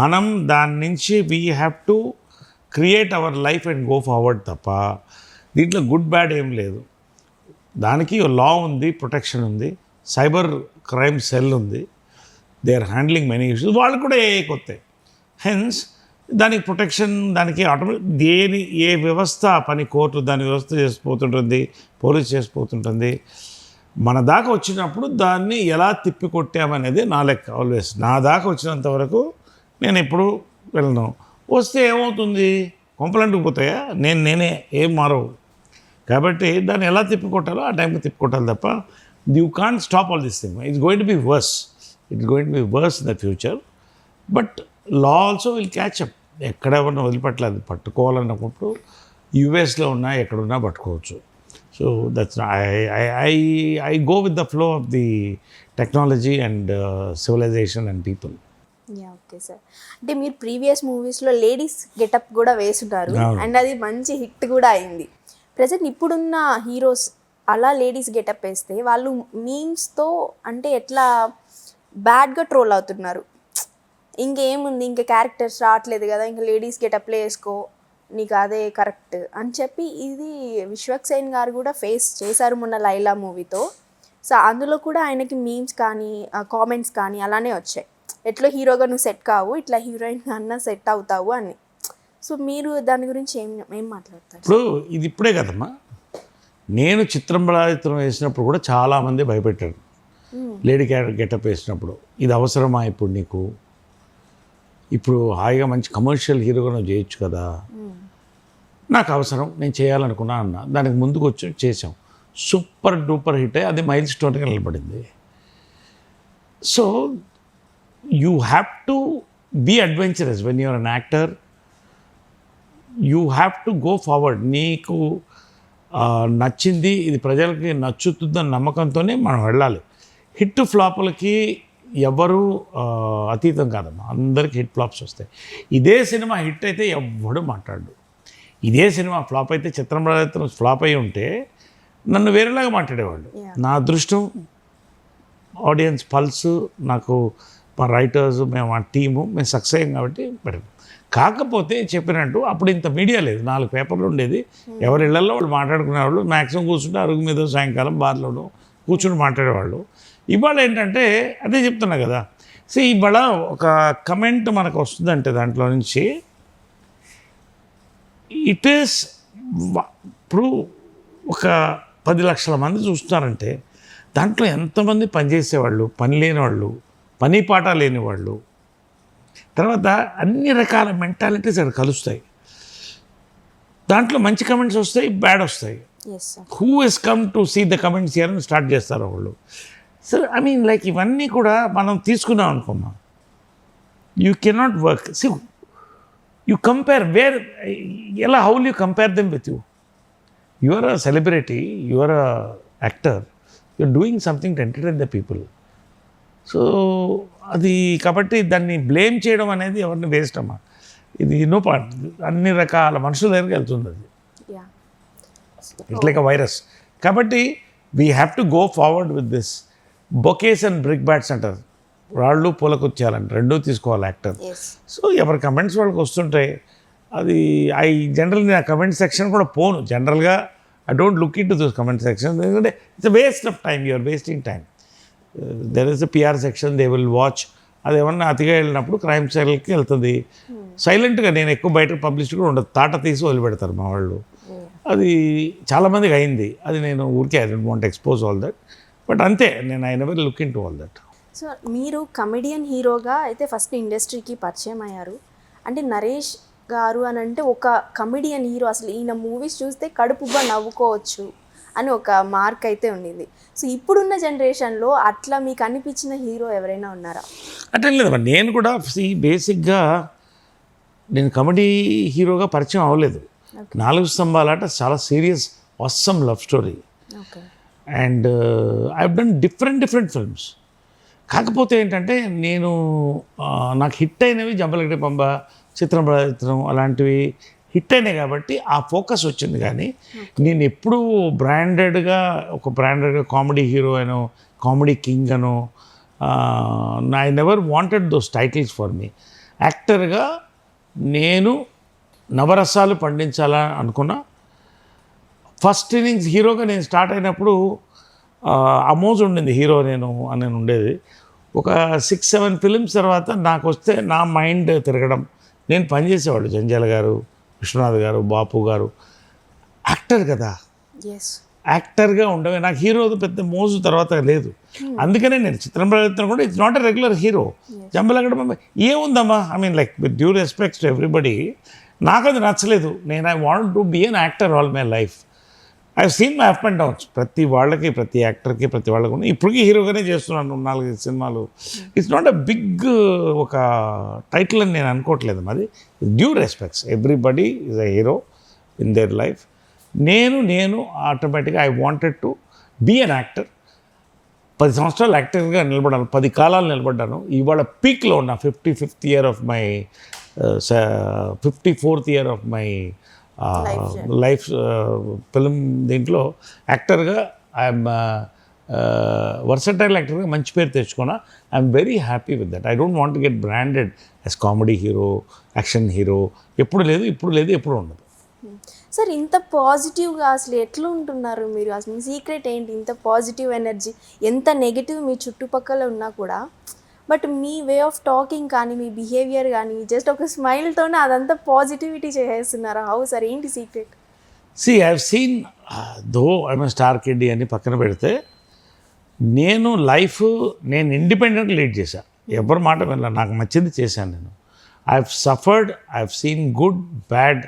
మనం దాని నుంచి we have to create our life and go forward తప్ప దీంట్లో గుడ్ బ్యాడ్ ఏం లేదు. దానికి లా ఉంది, ప్రొటెక్షన్ ఉంది, సైబర్ క్రైమ్ సెల్ ఉంది, they are handling many issues. వాళ్ళు కూడా ఏ కొత్త, హెన్స్ దానికి ప్రొటెక్షన్, దానికి ఆటోమేటిక్ ఏ వ్యవస్థ పని, కోర్టు దాని వ్యవస్థ చేసిపోతుంటుంది, పోలీస్ చేసిపోతుంటుంది. మన దాకా వచ్చినప్పుడు దాన్ని ఎలా తిప్పికొట్టామనేది నా లెక్క. ఆల్వేస్ నా దాకా వచ్చినంత వరకు నేను ఎప్పుడు వెళ్ళను. వస్తే ఏమవుతుంది, కొంపలంటుకు పోతాయా, నేనే ఏం మారవు. కాబట్టి దాన్ని ఎలా తిప్పికొట్టాలో ఆ టైంకి తిప్పికొట్టాలి తప్ప you can't stop all this thing. It's going to be worse, it's going to be worse in the future. But law also will catch up. ఎక్కడ ఎవరిని వదిలిపెట్టలేదు, పట్టుకోవాలన్నప్పుడు యూఎస్లో ఉన్నా ఎక్కడున్నా పట్టుకోవచ్చు. So that's I go with the flow of the technology and civilisation and people.
Yeah okay sir. అంటే మీరు ప్రీవియస్ మూవీస్లో లేడీస్ గెటప్ కూడా వేసున్నారు అండ్ అది మంచి హిట్ కూడా అయింది. ప్రజెంట్ ఇప్పుడున్న హీరోస్ అలా లేడీస్ గెటప్ వేస్తే వాళ్ళు మీమ్స్తో అంటే ఎట్లా బ్యాడ్గా ట్రోల్ అవుతున్నారు. ఇంకేముంది, ఇంకా క్యారెక్టర్స్ రావట్లేదు కదా, ఇంకా లేడీస్ గెటప్లే వేసుకో, నీకు అదే కరెక్ట్ అని చెప్పి ఇది విశ్వక్సేన్ గారు కూడా ఫేస్ చేశారు మొన్న లైలా మూవీతో. సో అందులో కూడా ఆయనకి మీమ్స్ కానీ కామెంట్స్ కానీ అలానే వచ్చాయి, ఎట్లా హీరోగా నువ్వు సెట్ కావు, ఇట్లా హీరోయిన్గా అన్నా సెట్ అవుతావు అని. సో మీరు దాని గురించి ఏం మాట్లాడతారు?
ఇప్పుడు ఇది ఇప్పుడే కదమ్మా, నేను చిత్రం వేసినప్పుడు కూడా చాలామంది భయపెట్టారు. లేడీ గెటప్ వేసినప్పుడు ఇది అవసరమా ఇప్పుడు నీకు, ఇప్పుడు హాయిగా మంచి కమర్షియల్ హీరోగా నువ్వు చేయొచ్చు కదా. నాకు అవసరం, నేను చేయాలనుకున్నా అన్న, దానికి ముందుకు వచ్చి చేసాం, సూపర్ డూపర్ హిట్ అయ్యి అది మైల్ స్టోన్గా నిలబడింది. So you have to be adventurous when you're an actor. You have to go forward. నీకు నచ్చింది, ఇది ప్రజలకి నచ్చుతుందన్న నమ్మకంతోనే మనం వెళ్ళాలి. హిట్ ఫ్లాపులకి ఎవరు అతీతం కాదమ్మా, అందరికీ హిట్ ఫ్లాప్స్ వస్తాయి. ఇదే సినిమా హిట్ అయితే ఎవ్వడు మాట్లాడు, ఇదే సినిమా ఫ్లాప్ అయితే, చిత్రం ఫ్లాప్ అయి ఉంటే నన్ను వేరేలాగా మాట్లాడేవాళ్ళు. నా అదృష్టం, ఆడియన్స్ పల్స్, నాకు మా రైటర్స్, మేము ఆ టీము, మేము సక్సెస్ అయ్యాం కాబట్టి పెట్టాం. కాకపోతే చెప్పినట్టు అప్పుడు ఇంత మీడియా లేదు, 4 పేపర్లు ఉండేది, ఎవరి ఇళ్లలో వాళ్ళు మాట్లాడుకునేవాళ్ళు. మ్యాక్సిమం కూర్చుంటే అరుగు మీద సాయంకాలం బార్లోనూ కూర్చుని మాట్లాడేవాళ్ళు. ఇవాళ ఏంటంటే అదే చెప్తున్నా కదా, సో ఇవాళ ఒక కమెంట్ మనకు వస్తుందంటే దాంట్లో నుంచి ఇట్ ఈస్, ఇప్పుడు ఒక 10 లక్షల మంది చూస్తున్నారంటే దాంట్లో ఎంతమంది పనిచేసేవాళ్ళు, పని లేని వాళ్ళు, పని పాట లేని వాళ్ళు, తర్వాత అన్ని రకాల మెంటాలిటీస్ అక్కడ కలుస్తాయి. దాంట్లో మంచి కమెంట్స్ వస్తాయి, బ్యాడ్ వస్తాయి. Who is come to see the comments here అని స్టార్ట్ చేస్తారు వాళ్ళు. సో ఐ మీన్ లైక్ ఇవన్నీ కూడా మనం తీసుకున్నాం అనుకోమా, you cannot work. See you compare where, ఎలా, how will you compare them with you? You are a celebrity, you are a actor, you are doing something to entertain the people. So అది కాబట్టి దాన్ని blame చేయడం అనేది ఎవరిని waste అమ్మా. ఇది no part, అన్ని రకాల మనుషుల దగ్గరికి వెళ్తుంది అది.
Yeah
it's like a virus. కాబట్టి we have to go forward with this. Bouquets and brickbats అంటారు, రాళ్ళు పూలకొచ్చేయాలంట, రెండూ తీసుకోవాలి యాక్టర్. సో ఎవరి కమెంట్స్ వాళ్ళకి వస్తుంటాయి. అది జనరల్గా నా కమెంట్ సెక్షన్ కూడా పోను. జనరల్గా I don't look into those comment section, ఎందుకంటే it's waste of time, you're wasting time. There is a PR section, they will watch. అది ఏమన్నా అతిగా వెళ్ళినప్పుడు క్రైమ్ సైల్కి వెళ్తుంది. సైలెంట్గా నేను ఎక్కువ బయట పబ్లిష్ కూడా ఉండదు, తాట తీసి వదిలిపెడతారు మా వాళ్ళు. అది చాలామందికి అయింది. అది నేను ఊరికే I don't want expose all that, but అంతే, నేను I never look in to all that.
So మీరు కమెడియన్ హీరోగా అయితే ఫస్ట్ ఇండస్ట్రీకి పరిచయం అయ్యారు. అంటే నరేష్ గారు అని అంటే ఒక కమెడియన్ హీరో, అసలు ఈయన మూవీస్ చూస్తే కడుపుగా నవ్వుకోవచ్చు అని ఒక మార్క్ అయితే ఉండింది. సో ఇప్పుడున్న జనరేషన్లో అట్లా మీకు అనిపించిన హీరో ఎవరైనా ఉన్నారా?
అట్లా లేదమ్మా, నేను కూడా బేసిక్గా నేను కమెడీ హీరోగా పరిచయం అవ్వలేదు. 4 స్తంభాలాట చాలా serious awesome love story,
okay,
and I have done different films. కాకపోతే ఏంటంటే నేను నాకు హిట్ అయినవి జంబలగడ్డ పంబ, చిత్రం అలాంటివి హిట్ అయినాయి కాబట్టి ఆ ఫోకస్ వచ్చింది. కానీ నేను ఎప్పుడూ బ్రాండెడ్గా కామెడీ హీరో అనో, కామెడీ కింగ్ అనో, I never wanted those titles for me. యాక్టర్గా నేను నవరసాలు పండించాలని అనుకున్నా. ఫస్ట్ ఇన్నింగ్స్ హీరోగా నేను స్టార్ట్ అయినప్పుడు అమోజ్ ఉండింది హీరో నేను అని ఉండేది. ఒక 6-7 ఫిలిమ్స్ తర్వాత నాకు వస్తే నా మైండ్ తిరగడం, నేను పనిచేసేవాడు జంజాల గారు, విశ్వనాథ్ గారు, బాపు గారు, యాక్టర్ కదా, యాక్టర్గా ఉండవే. నాకు హీరో పెద్ద మోజు తర్వాత లేదు. అందుకనే నేను చిత్రం ప్రయత్నం కూడా it's not a regular hero. Jambalagadda ఏముందమ్మా, I mean like with due respects to everybody, నాకు అది నచ్చలేదు. నేను I want to be an actor all my life. I seen my up and downs. ప్రతి వాళ్ళకి, ప్రతి యాక్టర్కి, ప్రతి వాళ్ళకి ఉన్నాయి. ఇప్పటికీ హీరోగానే చేస్తున్నాను 4-5 సినిమాలు. ఇట్స్ నాట్ అ బిగ్ ఒక టైటిల్ అని నేను అనుకోవట్లేదు. అది due respects, everybody is a hero in their life. నేను ఆటోమేటిక్గా I wanted to be an actor. 10 సంవత్సరాలు యాక్టర్గా నిలబడాను, 10 కాలాలు నిలబడ్డాను. ఇవాళ పీక్లో ఉన్న 55th year of my 54th year of my life film. దీంట్లో యాక్టర్గా ఐఎమ్ వర్సటైల్ యాక్టర్గా మంచి పేరు తెచ్చుకున్నా. I'm very happy with that. I don't want get branded as comedy hero, action hero. ఎప్పుడు లేదు, ఎప్పుడు ఉండదు.
సార్, ఇంత పాజిటివ్గా అసలు ఎట్లా ఉంటున్నారు మీరు? అసలు మీ సీక్రెట్ ఏంటి? ఇంత పాజిటివ్ ఎనర్జీ, ఎంత నెగిటివ్ మీ చుట్టుపక్కల ఉన్నా కూడా, but me way of talking కానీ, మీ బిహేవియర్ కానీ, జస్ట్ ఒక స్మైల్తోనే అదంతా పాజిటివిటీ చేసేస్తున్నారు. హౌ సార్, ఏంటి secret?
I have seen, though I'm star kiddie అని పక్కన పెడితే, నేను ఇండిపెండెంట్ లీడ్ చేశాను. ఎవరి మాట వినలా, నాకు నచ్చింది చేశాను. నేను I have suffered, I have scene good, bad.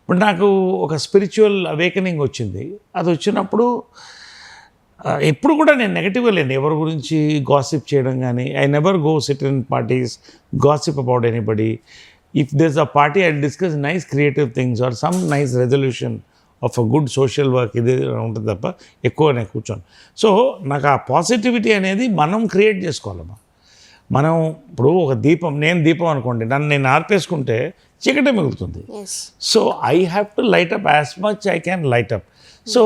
ఇప్పుడు నాకు ఒక స్పిరిచువల్ అవేకనింగ్ వచ్చింది. అది వచ్చినప్పుడు ఎప్పుడు కూడా నేను నెగటివ్గా లేను. ఎవరి గురించి గాసిప్ చేయడం కానీ, I never go sit in parties, gossip about anybody. If there's a party I discuss nice creative things or some nice resolution of a good social work. ఇది ఉంటుంది తప్ప ఎక్కువ నేను కూర్చోను. సో నాకు ఆ పాజిటివిటీ అనేది మనం క్రియేట్ చేసుకోవాలమ్మా. మనం ఇప్పుడు ఒక దీపం, నేను దీపం అనుకోండి, నన్ను నేను ఆర్పేసుకుంటే చీకటే మిగులుతుంది. So I have to light up as much I can light up. So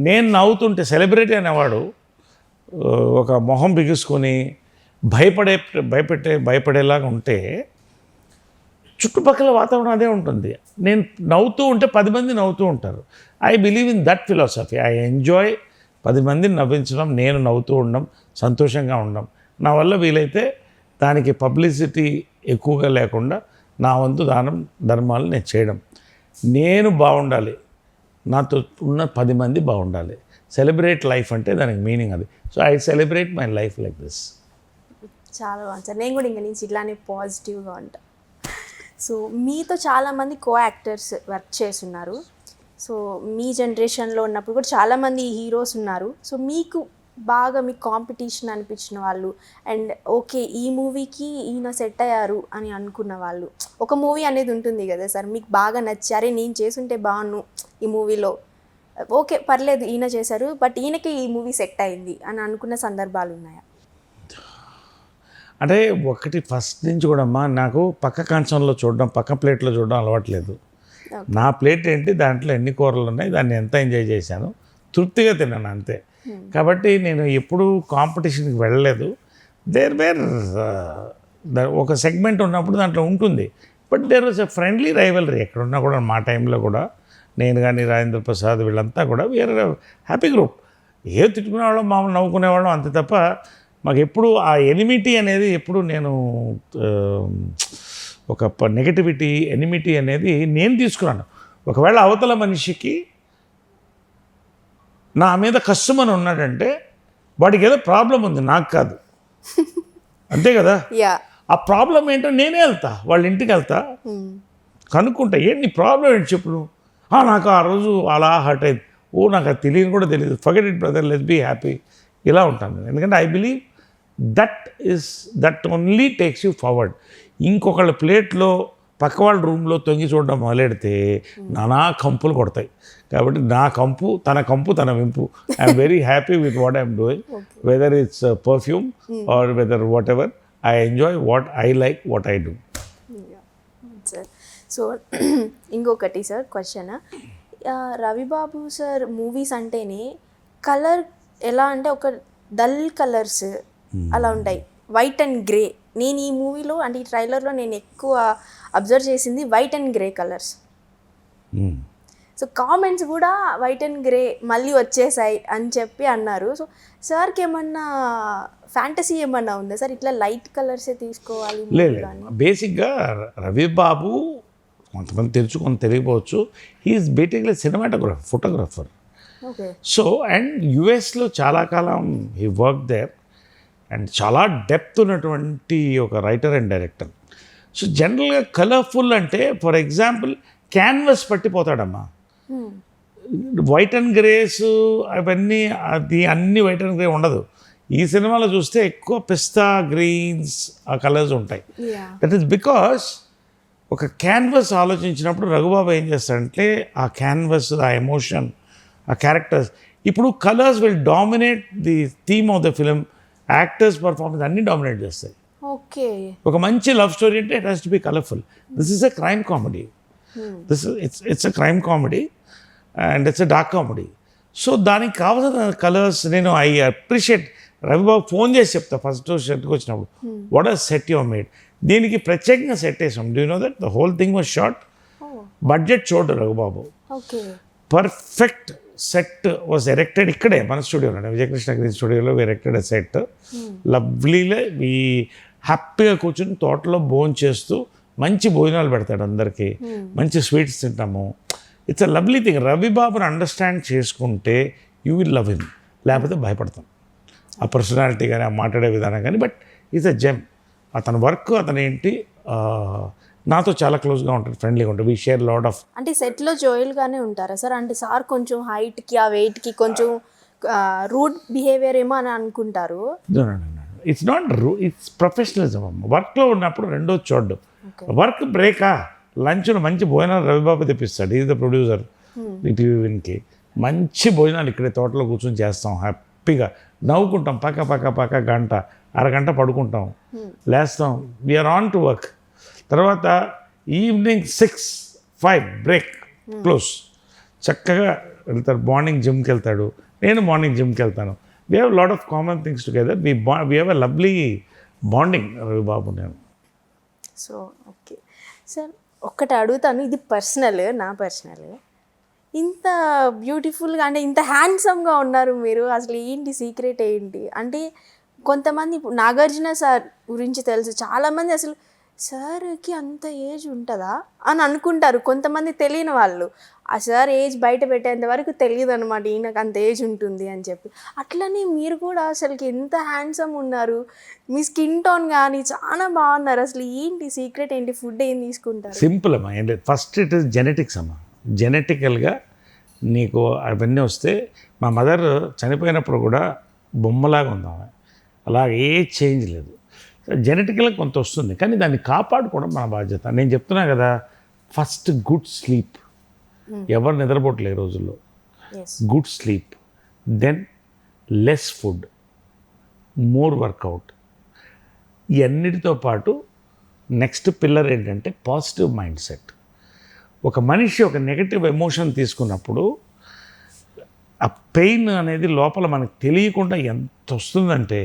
నేను నవ్వుతుంటే, సెలబ్రిటీ అనేవాడు ఒక మొహం బిగుసుకొని భయపడేలాగా ఉంటే చుట్టుపక్కల వాతావరణం అదే ఉంటుంది. నేను నవ్వుతూ ఉంటే 10 మంది నవ్వుతూ ఉంటారు. I believe in that philosophy. I enjoy 10 మందిని నవ్వించడం, నేను నవ్వుతూ ఉండడం, సంతోషంగా ఉండడం. నా వల్ల వీలైతే దానికి పబ్లిసిటీ ఎక్కువగా లేకుండా నా వంతు ధర్మాలు నేను చేయడం. నేను బాగుండాలి, నాతో ఉన్న 10 మంది బాగుండాలి. సెలబ్రేట్ లైఫ్ అంటే దానికి మీనింగ్ అది. So I celebrate my life like this.
చాలా బాగుంది సార్. నేను కూడా ఇంకా నుంచి ఇట్లానే పాజిటివ్గా ఉంటాను. సో మీతో చాలామంది కో యాక్టర్స్ వర్క్ చేస్తున్నారు. సో మీ జనరేషన్లో ఉన్నప్పుడు కూడా చాలామంది హీరోస్ ఉన్నారు. సో మీకు బాగా మీకు కాంపిటీషన్ అనిపించిన వాళ్ళు, అండ్ ఓకే ఈ మూవీకి ఈయన సెట్ అయ్యారు అని అనుకున్న వాళ్ళు, ఒక మూవీ అనేది ఉంటుంది కదా సార్, మీకు బాగా నచ్చారే నేను చేసుంటే బాగున్నాను ఈ మూవీలో, ఓకే పర్లేదు ఈయన చేశారు బట్ ఈయనకి ఈ మూవీ సెట్ అయింది అని అనుకున్న సందర్భాలు ఉన్నాయా?
అంటే ఒకటి ఫస్ట్ నుంచి కూడా అమ్మా, నాకు పక్క కంచంలో చూడడం, పక్క ప్లేట్లో చూడడం అలవాట్లేదు. నా ప్లేట్ ఏంటి, దాంట్లో ఎన్ని కూరలు ఉన్నాయి, దాన్ని ఎంత ఎంజాయ్ చేశాను, తృప్తిగా తిన్నాను అంతే. కాబట్టి నేను ఎప్పుడూ కాంపిటీషన్కి వెళ్ళలేదు. దేర్ వేర్ ఒక సెగ్మెంట్ ఉన్నప్పుడు దాంట్లో ఉంటుంది, but there was a friendly rivalry. ఎక్కడున్నా కూడా మా టైంలో కూడా నేను కానీ రాజేంద్ర ప్రసాద్ వీళ్ళంతా కూడా వీఆర్ హ్యాపీ గ్రూప్. ఏ తిట్టుకునేవాళ్ళం, మామూలు నవ్వుకునేవాళ్ళం అంతే తప్ప మాకు ఎప్పుడు ఆ ఎనిమిటీ అనేది ఎప్పుడు నేను ఒక నెగటివిటీ ఎనిమిటీ అనేది నేను తీసుకున్నాను. ఒకవేళ అవతల మనిషికి నా మీద కష్టమని ఉన్నాడంటే వాడికి ఏదో ప్రాబ్లం ఉంది, నాకు కాదు, అంతే కదా.
యా
ఆ ప్రాబ్లం ఏంటో నేనే వెళ్తా, వాళ్ళ ఇంటికి వెళ్తా, కనుక్కుంటా ఏంటి నీ ప్రాబ్లం ఏంటి చెప్పు నువ్వు. నాకు ఆ రోజు అలా హర్ట్ అయింది, నాకు అది తెలియని కూడా తెలియదు, forget it brother, let's be happy, ఇలా ఉంటాను నేను. ఎందుకంటే I believe that only takes you forward. ఇంకొకళ్ళ ప్లేట్లో పక్క వాళ్ళ రూమ్లో తొంగి చూడడం మొదలెడితే నానా కంపులు కొడతాయి. కాబట్టి నా కంపు తన వింపు. I'm very happy with what I'm doing, whether it's perfume or whether whatever. I enjoy what I like, what I do.
Sir so ఇంకొకటి sir question, Ravibabu sir movies అంటేనే కలర్ ఎలా అంటే ఒక డల్ కలర్స్ అలా ఉంటాయి, white and grey. నేను ఈ మూవీలో అంటే ఈ ట్రైలర్లో నేను ఎక్కువ అబ్జర్వ్ చేసింది white and grey colours. So comments కూడా వైట్ అండ్ గ్రే మళ్ళీ వచ్చేసాయి అని చెప్పి అన్నారు. సో సార్కి ఏమన్నా ఫ్యాంటసీ ఏమన్నా ఉందా సార్, ఇట్లా లైట్ కలర్సే తీసుకోవాలి?
లేదు, బేసిక్గా రవిబాబు కొంతమంది తెలుసుకొని తెలియకపోవచ్చు, he's basically cinematographer, photographer.
Okay.
So and యుఎస్లో చాలా కాలం హీ వర్క్ దేర్ అండ్ చాలా డెప్త్ ఉన్నటువంటి ఒక రైటర్ అండ్ డైరెక్టర్. సో జనరల్గా కలర్ఫుల్ అంటే ఫర్ ఎగ్జాంపుల్ క్యాన్వస్ పట్టిపోతాడమ్మా. వైట్ అండ్ గ్రేస్ అవన్నీ అది అన్ని వైట్ అండ్ గ్రే ఉండదు. ఈ సినిమాలో చూస్తే ఎక్కువ పిస్తా గ్రీన్స్ ఆ కలర్స్ ఉంటాయి. దట్ ఈస్ బికాస్ ఒక క్యాన్వస్ ఆలోచించినప్పుడు రఘుబాబు ఏం చేస్తాడంటే ఆ క్యాన్వస్, ఆ ఎమోషన్, ఆ క్యారెక్టర్స్, ఇప్పుడు colours will dominate the theme of the film, actors performance అన్నీ డామినేట్ చేస్తాయి.
ఓకే.
ఒక మంచి లవ్ స్టోరీ అంటే it has to be colourful. This is a crime comedy, it's a crime comedy and it's a dark comedy. So దానికి కావాల్సిన colours నేను I appreciate. Ravibabu phone చేసి చెప్తా ఫస్ట్ సెట్కి వచ్చినప్పుడు, what are set your made. దీనికి ప్రత్యేకంగా సెట్ వేసాం. Do you know that the whole thing was short, budget చూడరు Raghubabu.
Okay.
Perfect set was erected ఇక్కడే మన స్టూడియోలో, విజయకృష్ణ గ్రీన్ స్టూడియోలో ఎరెక్టెడ్ ఎ సెట్. లవ్లీలో ఈ హ్యాపీగా కూర్చొని తోటలో భోజనం చేస్తూ మంచి భోజనాలు పెడతాడు అందరికీ, మంచి స్వీట్స్ తింటాము. It's a lovely thing. రవిబాబుని అండర్స్టాండ్ చేసుకుంటే యూ విల్ లవ్ హిమ్, లేకపోతే భయపడతాం. ఆ పర్సనాలిటీ కానీ, ఆ మాట్లాడే విధానం కానీ. But is a gem. అతని వర్క్, అతను ఏంటి, నాతో చాలా క్లోజ్గా ఉంటుంది, ఫ్రెండ్లీగా ఉంటుంది. We share lot of.
అంటే సెట్లో జోయల్గానే ఉంటారా సార్? అంటే సార్ కొంచెం హైట్కి ఆ వెయిట్కి కొంచెం రూడ్ బిహేవియర్ ఏమో అని అనుకుంటారు.
ఇట్స్ నాట్ ఇట్స్ ప్రొఫెషనలిజం అమ్మ. వర్క్లో ఉన్నప్పుడు రెండో చూడ్డు. వర్క్ బ్రేకా, లంచ్ను మంచి భోజనాలు రవిబాబు తెప్పిస్తాడు. ఈజ్ ద ప్రొడ్యూసర్ ఈటీవీ విన్కి. మంచి భోజనాలు ఇక్కడే తోటలో కూర్చొని చేస్తాం, హ్యాపీగా నవ్వుకుంటాం, పక్క గంట అరగంట పడుకుంటాం, లేస్తాం, వీఆర్ ఆన్ టు వర్క్. తర్వాత ఈవినింగ్ 6-5 బ్రేక్, క్లోజ్, చక్కగా వెళ్తారు. మార్నింగ్ జిమ్కి వెళ్తాడు, నేను మార్నింగ్ జిమ్కి వెళ్తాను. We have lot of common things together. We have a lovely bonding Ravibabu నేను.
సో ఓకే సార్, ఒక్కటి అడుగుతాను, ఇది పర్సనల్, నా పర్సనల్. ఇంత బ్యూటిఫుల్గా అంటే ఇంత హ్యాండ్సమ్గా ఉన్నారు మీరు, అసలు ఏంటి సీక్రెట్ ఏంటి? అంటే కొంతమంది ఇప్పుడు నాగార్జున సార్ గురించి తెలుసు, చాలామంది అసలు సార్కి అంత ఏజ్ ఉంటుందా అని అనుకుంటారు. కొంతమంది తెలియని వాళ్ళు ఆ సార్ ఏజ్ బయట పెట్టేంత వరకు తెలియదు అనమాట, ఈయనకు అంత ఏజ్ ఉంటుంది అని చెప్పి. అట్లనే మీరు కూడా అసలుకి ఎంత హ్యాండ్సమ్ ఉన్నారు, మీ స్కిన్ టోన్ కానీ చాలా బాగున్నారు. అసలు ఏంటి సీక్రెట్ ఏంటి? ఫుడ్ ఏం తీసుకుంటారు?
సింపుల్ అమ్మా, ఏంటి ఫస్ట్ ఇట్ ఇస్ జెనెటిక్స్ అమ్మా. జెనెటికల్గా నీకు అవన్నీ వస్తే, మా మదర్ చనిపోయినప్పుడు కూడా బొమ్మలాగా ఉందామె, అలాగే ఏ చేంజ్ లేదు. జెనెటికల్గా కొంత వస్తుంది, కానీ దాన్ని కాపాడుకోవడం మన బాధ్యత. నేను చెప్తున్నా కదా, ఫస్ట్ గుడ్ స్లీప్. ఎవరు నిద్రపోవట్లేదు రోజుల్లో. Good sleep, then less food, more workout. ఇవన్నిటితో పాటు నెక్స్ట్ పిల్లర్ ఏంటంటే పాజిటివ్ మైండ్ సెట్. ఒక మనిషి ఒక నెగటివ్ ఎమోషన్ తీసుకున్నప్పుడు ఆ పెయిన్ అనేది లోపల మనకు తెలియకుండా ఎంత వస్తుందంటే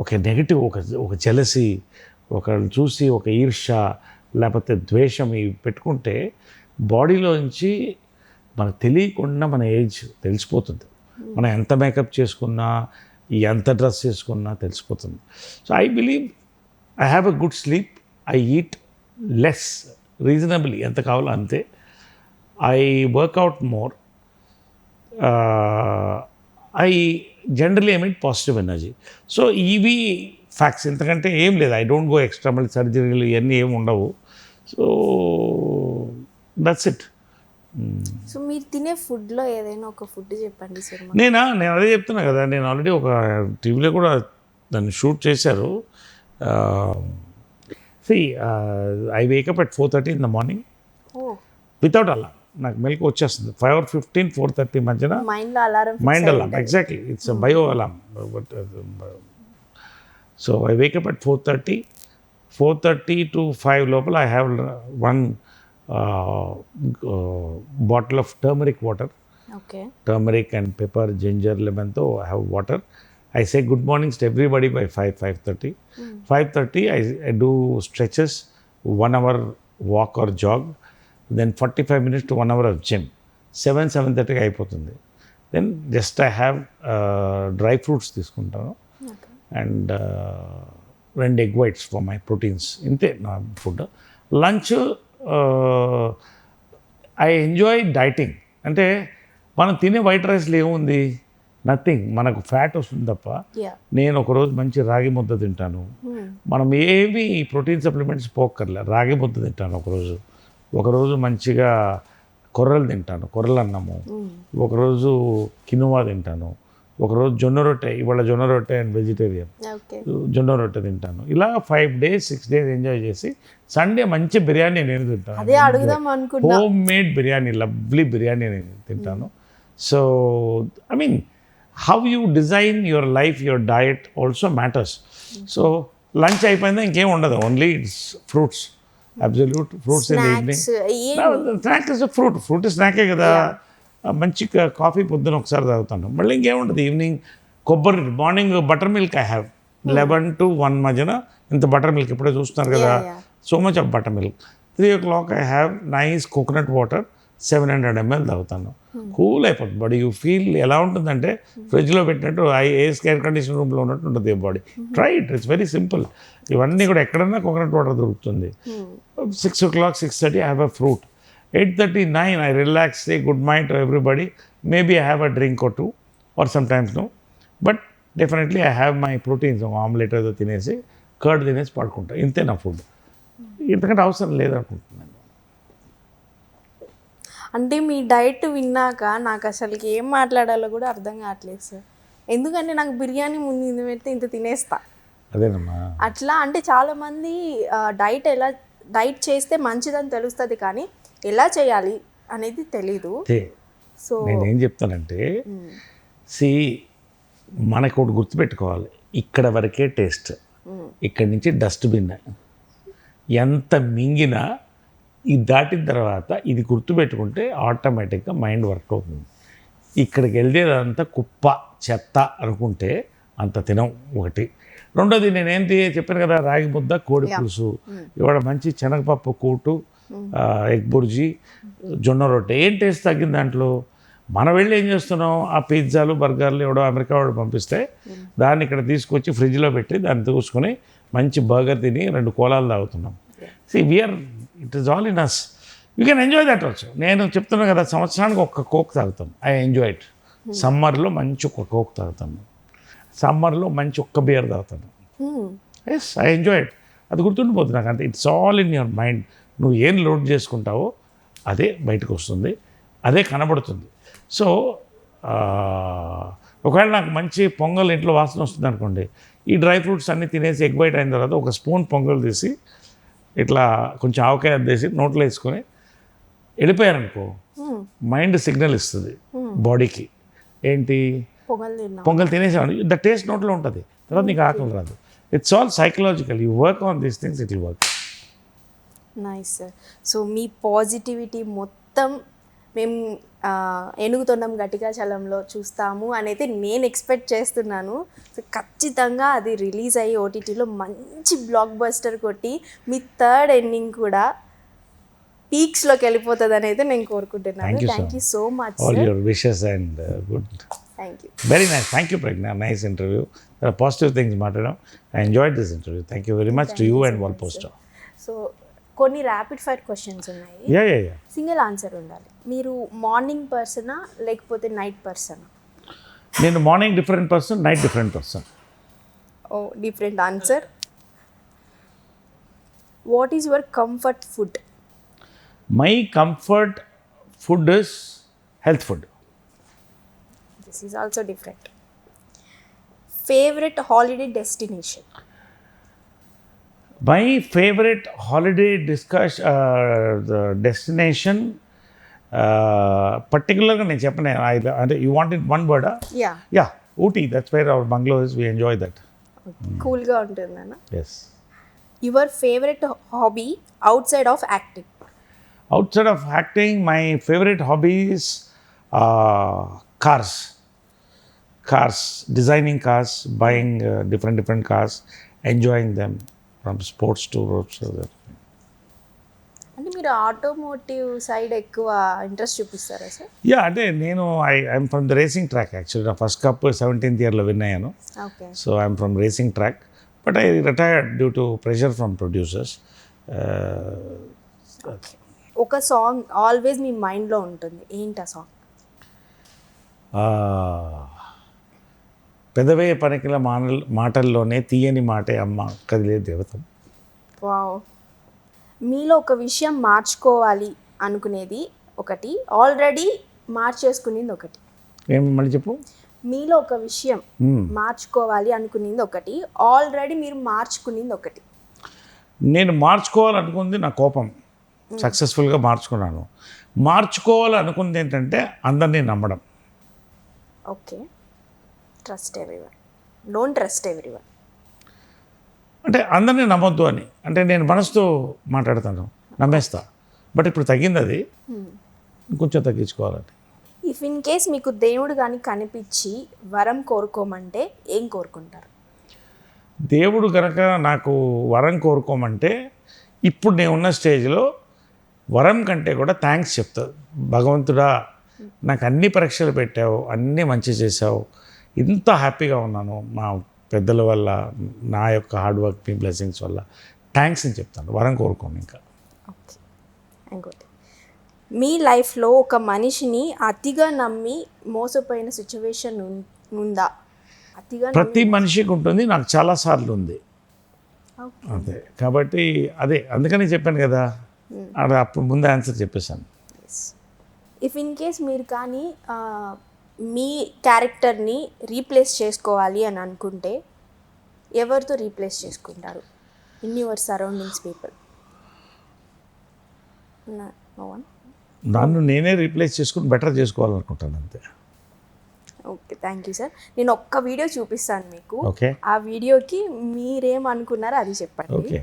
ఒక నెగటివ్ ఒక జెలసీ, ఒకళ్ళు చూసి ఒక ఈర్ష్య లేకపోతే ద్వేషం ఇవి పెట్టుకుంటే బాడీలో నుంచి మనకు తెలియకుండా మన ఏజ్ తెలిసిపోతుంది. మనం ఎంత మేకప్ చేసుకున్నా ఎంత డ్రెస్ చేసుకున్నా తెలిసిపోతుంది. So I believe I have a good sleep, I eat less reasonably, ఎంత కావాలో అంతే, I work out more, I generally emit positive energy. So ఇవి ఫ్యాక్ట్స్, ఎందుకంటే ఏం లేదు. ఐ డోంట్ గో ఎక్స్ట్రా మళ్ళీ సర్జరీలు ఇవన్నీ ఏమి ఉండవు. So that's it.
సో మీరు తినే ఫుడ్లో ఏదైనా ఒక ఫుడ్ చెప్పండి సార్.
నేను అదే చెప్తున్నా కదా, నేను ఆల్రెడీ ఒక టీవీలో కూడా దాన్ని షూట్ చేశారు. I wake up at 4:30 in the morning without అలా నాకు మెలకు వచ్చేస్తుంది. 5:15, 4:30 మధ్యన
మైండ్లో
alarm, exactly, it's bio alarm. So I wake up at 4:30 to 5 లోపల I have one bottle of turmeric water.
Okay.
Turmeric and pepper, ginger, lemon, though I have water. I say good mornings to everybody by 5:30. 5:30 I do stretches, 1 hour walk or jog, then 45 minutes to 1 hour of gym. 7:30 అయిపోతుంది. Then just I have dry fruits తీసుకుంటాను and 2 egg whites for my proteins. ఇంతే నా food. Lunch I enjoy dieting. అంటే మనం తినే white రైస్లో ఏముంది, nothing, మనకు ఫ్యాట్ వస్తుంది తప్ప. నేను ఒకరోజు మంచి రాగి ముద్ద తింటాను. మనం ఏవి ప్రోటీన్ సప్లిమెంట్స్ పోక్కర్లే, రాగి ముద్ద తింటాను ఒకరోజు మంచిగా కొర్రలు తింటాను, కొర్రలు అన్నము, ఒకరోజు కినువా తింటాను, ఒకరోజు జొన్న రొట్టె, ఇవాళ జొన్న రొట్టె అండ్ వెజిటేరియన్, జొన్న రొట్టె తింటాను. ఇలా 5 days 6 days ఎంజాయ్ చేసి సండే మంచి బిర్యానీ నేను తింటాను. Homemade biryani, lovely biryani నేను తింటాను. So I mean how you design your life, your diet also matters. So lunch అయిపోయిందా ఇంకేం ఉండదు, only it's fruits, absolute fruits in the evening. Snack is fruit స్నాకే కదా. మంచి కాఫీ పొద్దున ఒకసారి తాగుతాను, మళ్ళీ ఇంకేముంటుంది ఈవినింగ్. కొబ్బరి, morning butter milk I have 11 to 1 మధ్యన ఇంత బటర్ మిల్క్, ఇప్పుడే చూస్తున్నారు కదా, so much of butter milk. 3 o'clock I have nice coconut water 700 ml తాగుతాను. కూల్ అయిపోతుంది బాడీ. యూ ఫీల్ ఎలా ఉంటుందంటే ఫ్రిడ్జ్లో పెట్టినట్టు, ఎయిర్ కండిషన్ రూమ్లో ఉన్నట్టు ఉంటుంది body. Try it, it's very simple. ఇవన్నీ కూడా ఎక్కడన్నా కోకోనట్ వాటర్ దొరుకుతుంది. 6 o'clock 6:30 I have a fruit. 8:39 I relax, say good night to everybody. Maybe I have a drink or 2 or sometimes no. But definitely I have my proteins, omelette ఏదో తినేసి curd తినేసి పడుకుంటా. ఇంతే నా food, ఇంతకంటే అవసరం లేదనుకుంటున్నాను.
అంటే మీ డైట్ విన్నాక నాకు అసలుకి ఏం మాట్లాడాలో కూడా అర్థం కావట్లేదు సార్. ఎందుకంటే నాకు బిర్యానీ ముందు పెడితే ఇంత తినేస్తా.
అదేనమ్మా.
అట్లా అంటే చాలామంది డైట్ చేస్తే మంచిదని తెలుస్తుంది, కానీ ఎలా చేయాలి అనేది తెలీదు.
సో నేనేం చెప్తానంటే, మనకు ఒకటి గుర్తుపెట్టుకోవాలి, ఇక్కడ వరకే టేస్ట్, ఇక్కడి నుంచి డస్ట్బిన్. ఎంత మింగినా ఇది దాటిన తర్వాత ఇది గుర్తుపెట్టుకుంటే ఆటోమేటిక్గా మైండ్ వర్క్ అవుతుంది. ఇక్కడికి వెళ్ళేదంతా కుప్ప చెత్త అనుకుంటే అంత తినం. ఒకటి. రెండోది, నేనేంటి చెప్పాను కదా, రాగి ముద్ద, కోడి పులుసు, ఇవాళ మంచి శనగపప్పు కూటు, ఎగ్ బుర్జీ, జొన్న రొట్టె. ఏం టేస్ట్ తగ్గింది దాంట్లో? మనం వెళ్ళి ఏం చేస్తున్నాం, ఆ పిజ్జాలు బర్గర్లు ఎవడో అమెరికా వాడు పంపిస్తే దాన్ని ఇక్కడ తీసుకొచ్చి ఫ్రిడ్జ్లో పెట్టి దాన్ని చూసుకొని మంచి బర్గర్ తిని 2 కోలాలు తాగుతున్నాం. It is all in us. You can enjoy that also. నేను చెప్తున్నాను కదా, సంవత్సరానికి 1 కోక్ తాగుతాను. I enjoy it. సమ్మర్లో మంచి 1 కోక్ తాగుతాను, సమ్మర్లో మంచి 1 బియర్ తాగుతాను. Yes, I enjoy it. అది గుర్తుండిపోతుంది నాకు అంతే. It's all in your mind. నువ్వు ఏం లోడ్ చేసుకుంటావో అదే బయటకు వస్తుంది, అదే కనబడుతుంది. సో ఒకవేళ నాకు మంచి పొంగల్ ఇంట్లో వాసన వస్తుంది అనుకోండి, ఈ డ్రై ఫ్రూట్స్ అన్నీ తినేసి ఎగ్ వైట్ అయిన తర్వాత 1 స్పూన్ పొంగల్ తీసి ఇట్లా కొంచెం ఆవకాయ అద్దేసి నోట్లో వేసుకొని వెళ్ళిపోయారనుకో, మైండ్ సిగ్నల్ ఇస్తుంది బాడీకి, ఏంటి, పొంగల్ తినేసాను, ద టేస్ట్ నోట్లో ఉంటుంది, తర్వాత నీకు ఆకలి రాదు. It's all psychological. You work on these things, it will work.
Nice sir. So me positivity మొత్తం మేము ఏనుగుతొండం గట్టిగా చలంలో చూస్తాము అనేది నేను ఎక్స్పెక్ట్ చేస్తున్నాను. సో ఖచ్చితంగా అది రిలీజ్ అయ్యి ఓటీటీలో మంచి బ్లాక్ బస్టర్ కొట్టి మీ థర్డ్ ఎండింగ్ కూడా పీక్స్లోకి వెళ్ళిపోతుంది అనేది నేను కోరుకుంటున్నాను. Thank you so much
all
sir.
Your wishes and good.
Thank you.
Very nice. Thank you Pragna. Nice interview. Positive things మాట్లాడడం. I enjoyed this interview. Thank you very much to you and wall poster.
So కొన్ని rapid fire questions ఉన్నాయి.
Yeah.
Single answer ఉండాలి. మీరు morning పర్సనా లేకపోతే night పర్సనా?
నేను morning different person, night different person.
Oh different answer. What is your comfort food?
My comfort food is health food.
This is also different. Favourite holiday destination?
My favorite holiday destination, particularly నేను చెప్పను, అంటే you want in one word?
Yeah.
Ooty. That's where our bungalow is. We enjoy that.
కూల్గా ఉంటుందన్న.
Yes.
Your favourite hobby outside of acting?
Outside of acting, my favorite hobby is cars, designing cars, buying different cars, enjoying them. From sports to roads.
అంటే మీరు automotive side ఎక్కువ interest చూపిస్తారా sir?
Yeah, అంటే నేను I'm from the racing track. Actually నా first cup 17th ఇయర్లో win అయ్యాను.
Okay.
So I'm from racing track, but I retired due to pressure from producers.
ఒక సాంగ్ ఆల్వేస్ మీ మైండ్లో ఉంటుంది, ఏంటి ఆ సాంగ్?
పెదవే పనికిల మాటల్లోనే తీయని మాటే అమ్మ కదిలే దేవతం.
వావ్. మీలో ఒక విషయం మార్చుకోవాలి అనుకునేది ఒకటి, ఆల్రెడీ మార్చేసుకునేది ఒకటి.
ఏం మళ్ళీ చెప్పు.
మీలో ఒక విషయం మార్చుకోవాలి అనుకునేది ఒకటి, ఆల్రెడీ మీరు మార్చుకునేది ఒకటి.
నేను మార్చుకోవాలనుకుంది నా కోపం. సక్సెస్ఫుల్గా మార్చుకున్నాను. మార్చుకోవాలనుకుంది ఏంటంటే అందరినీ నమ్మడం.
Okay. Trust everyone, don't trust everyone.
అంటే అందరినీ నమ్మొద్దు అని. అంటే నేను మనసుతో మాట్లాడతాను, నమ్మేస్తా. బట్ ఇప్పుడు తగ్గింది అది, కొంచెం తగ్గించుకోవాలని.
ఇఫ్ ఇన్ కేస్ మీకు దేవుడు కానీ కనిపించి వరం కోరుకోమంటే ఏం కోరుకుంటారు?
దేవుడు కనుక నాకు వరం కోరుకోమంటే ఇప్పుడు నేను ఉన్న స్టేజ్లో వరం కంటే కూడా థ్యాంక్స్ చెప్తాను. భగవంతుడా, నాకు అన్ని పరీక్షలు పెట్టావు, అన్నీ మంచి చేసావు, ఇంత హ్యాపీగా ఉన్నాను మా పెద్దల వల్ల, నా యొక్క హార్డ్ వర్క్, మీ బ్లెస్సింగ్స్ వల్ల థ్యాంక్స్ అని చెప్తాను. వరం కోరుకోండి ఇంకా.
ఓకే. ఇంకోటి, మీ లైఫ్లో ఒక మనిషిని అతిగా నమ్మి మోసపోయిన సిచ్యువేషన్ ఉందా? అతిగా
ప్రతి మనిషికి ఉంటుంది, నాకు చాలాసార్లు ఉంది. అదే కాబట్టి అందుకని చెప్పాను కదా, అప్పుడు ముందే ఆన్సర్ చెప్పేశాను.
ఇఫ్ ఇన్ కేస్ మీరు కానీ మీ క్యారెక్టర్ని రీప్లేస్ చేసుకోవాలి అని అనుకుంటే ఎవరితో రీప్లేస్ చేసుకుంటారు? In your surroundings people.
నన్ను నేనే రీప్లేస్ చేసుకుని బెటర్ చేసుకోవాలనుకుంటాను అంతే.
Okay, thank you sir. నేను ఒక్క వీడియో చూపిస్తాను మీకు.
ఓకే.
ఆ వీడియోకి మీరేమనుకున్నారో అది చెప్పండి.
ఓకే.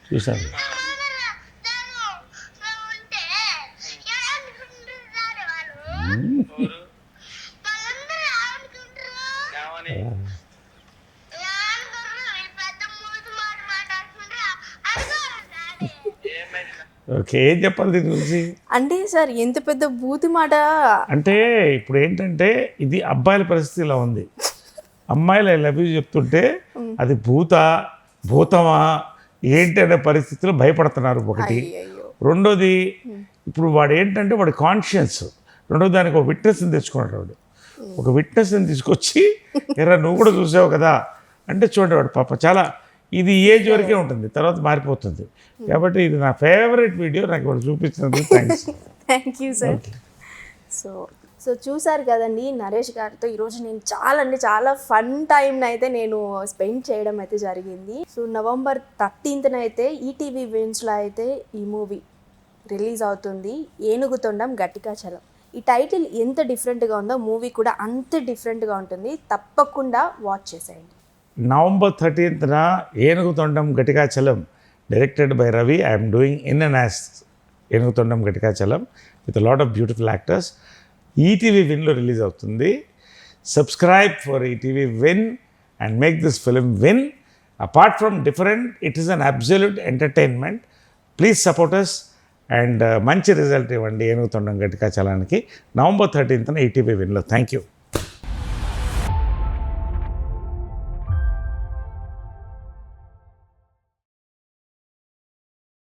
చూసాను. ఓకే, ఏం చెప్పాలి దీని గురించి?
అంటే సార్ ఎంత పెద్ద బూతి మాట.
అంటే ఇప్పుడు ఏంటంటే ఇది అబ్బాయిల పరిస్థితి ఇలా ఉంది. అమ్మాయిలు ఐ లవ్ యూ చెప్తుంటే అది భూతమా ఏంటి అనే పరిస్థితిలో భయపడుతున్నారు ఒకటి. రెండోది, ఇప్పుడు వాడు ఏంటంటే వాడి కాన్షియన్స్. రెండోది, దానికి ఒక విట్నెస్ని తెచ్చుకున్నాడు వాడు. ఒక విట్నెస్ని తీసుకొచ్చి ఎరా నువ్వు కూడా చూసావు కదా అంటే చూడండి వాడు పాప చాలా ఇది ఏజ్ వరకే ఉంటుంది, తర్వాత మారిపోతుంది. కాబట్టి ఇది నా ఫేవరెట్ వీడియో, నాకు వాడు చూపించినందుకు thanks.
Thank you sir. So so చూసారు కదండి నరేష్ గారితో ఈరోజు నేను చాలా అంటే చాలా ఫన్ టైంని అయితే నేను స్పెండ్ చేయడం అయితే జరిగింది. సో నవంబర్ 13th అయితే ఈటీవీ విన్స్లో అయితే ఈ మూవీ రిలీజ్ అవుతుంది, ఏనుగుతొండం గట్టికాచలం. ఈ టైటిల్ ఎంత డిఫరెంట్గా ఉందో మూవీ కూడా అంత డిఫరెంట్గా ఉంటుంది. తప్పకుండా వాచ్ చేసేయండి.
November 13th Enuguthondam Ghatikachalam directed by Ravi. I am doing in and as Enuguthondam Ghatikachalam with a lot of beautiful actors. ETV విన్లో రిలీజ్ అవుతుంది. Subscribe for ETV Win and make this film win. Apart from different, it is an absolute entertainment. Please support us and మంచి result ఇవ్వండి ఏనుగుతొండం గట్టికాచలానికి. November 13th ETV విన్లో. Thank you.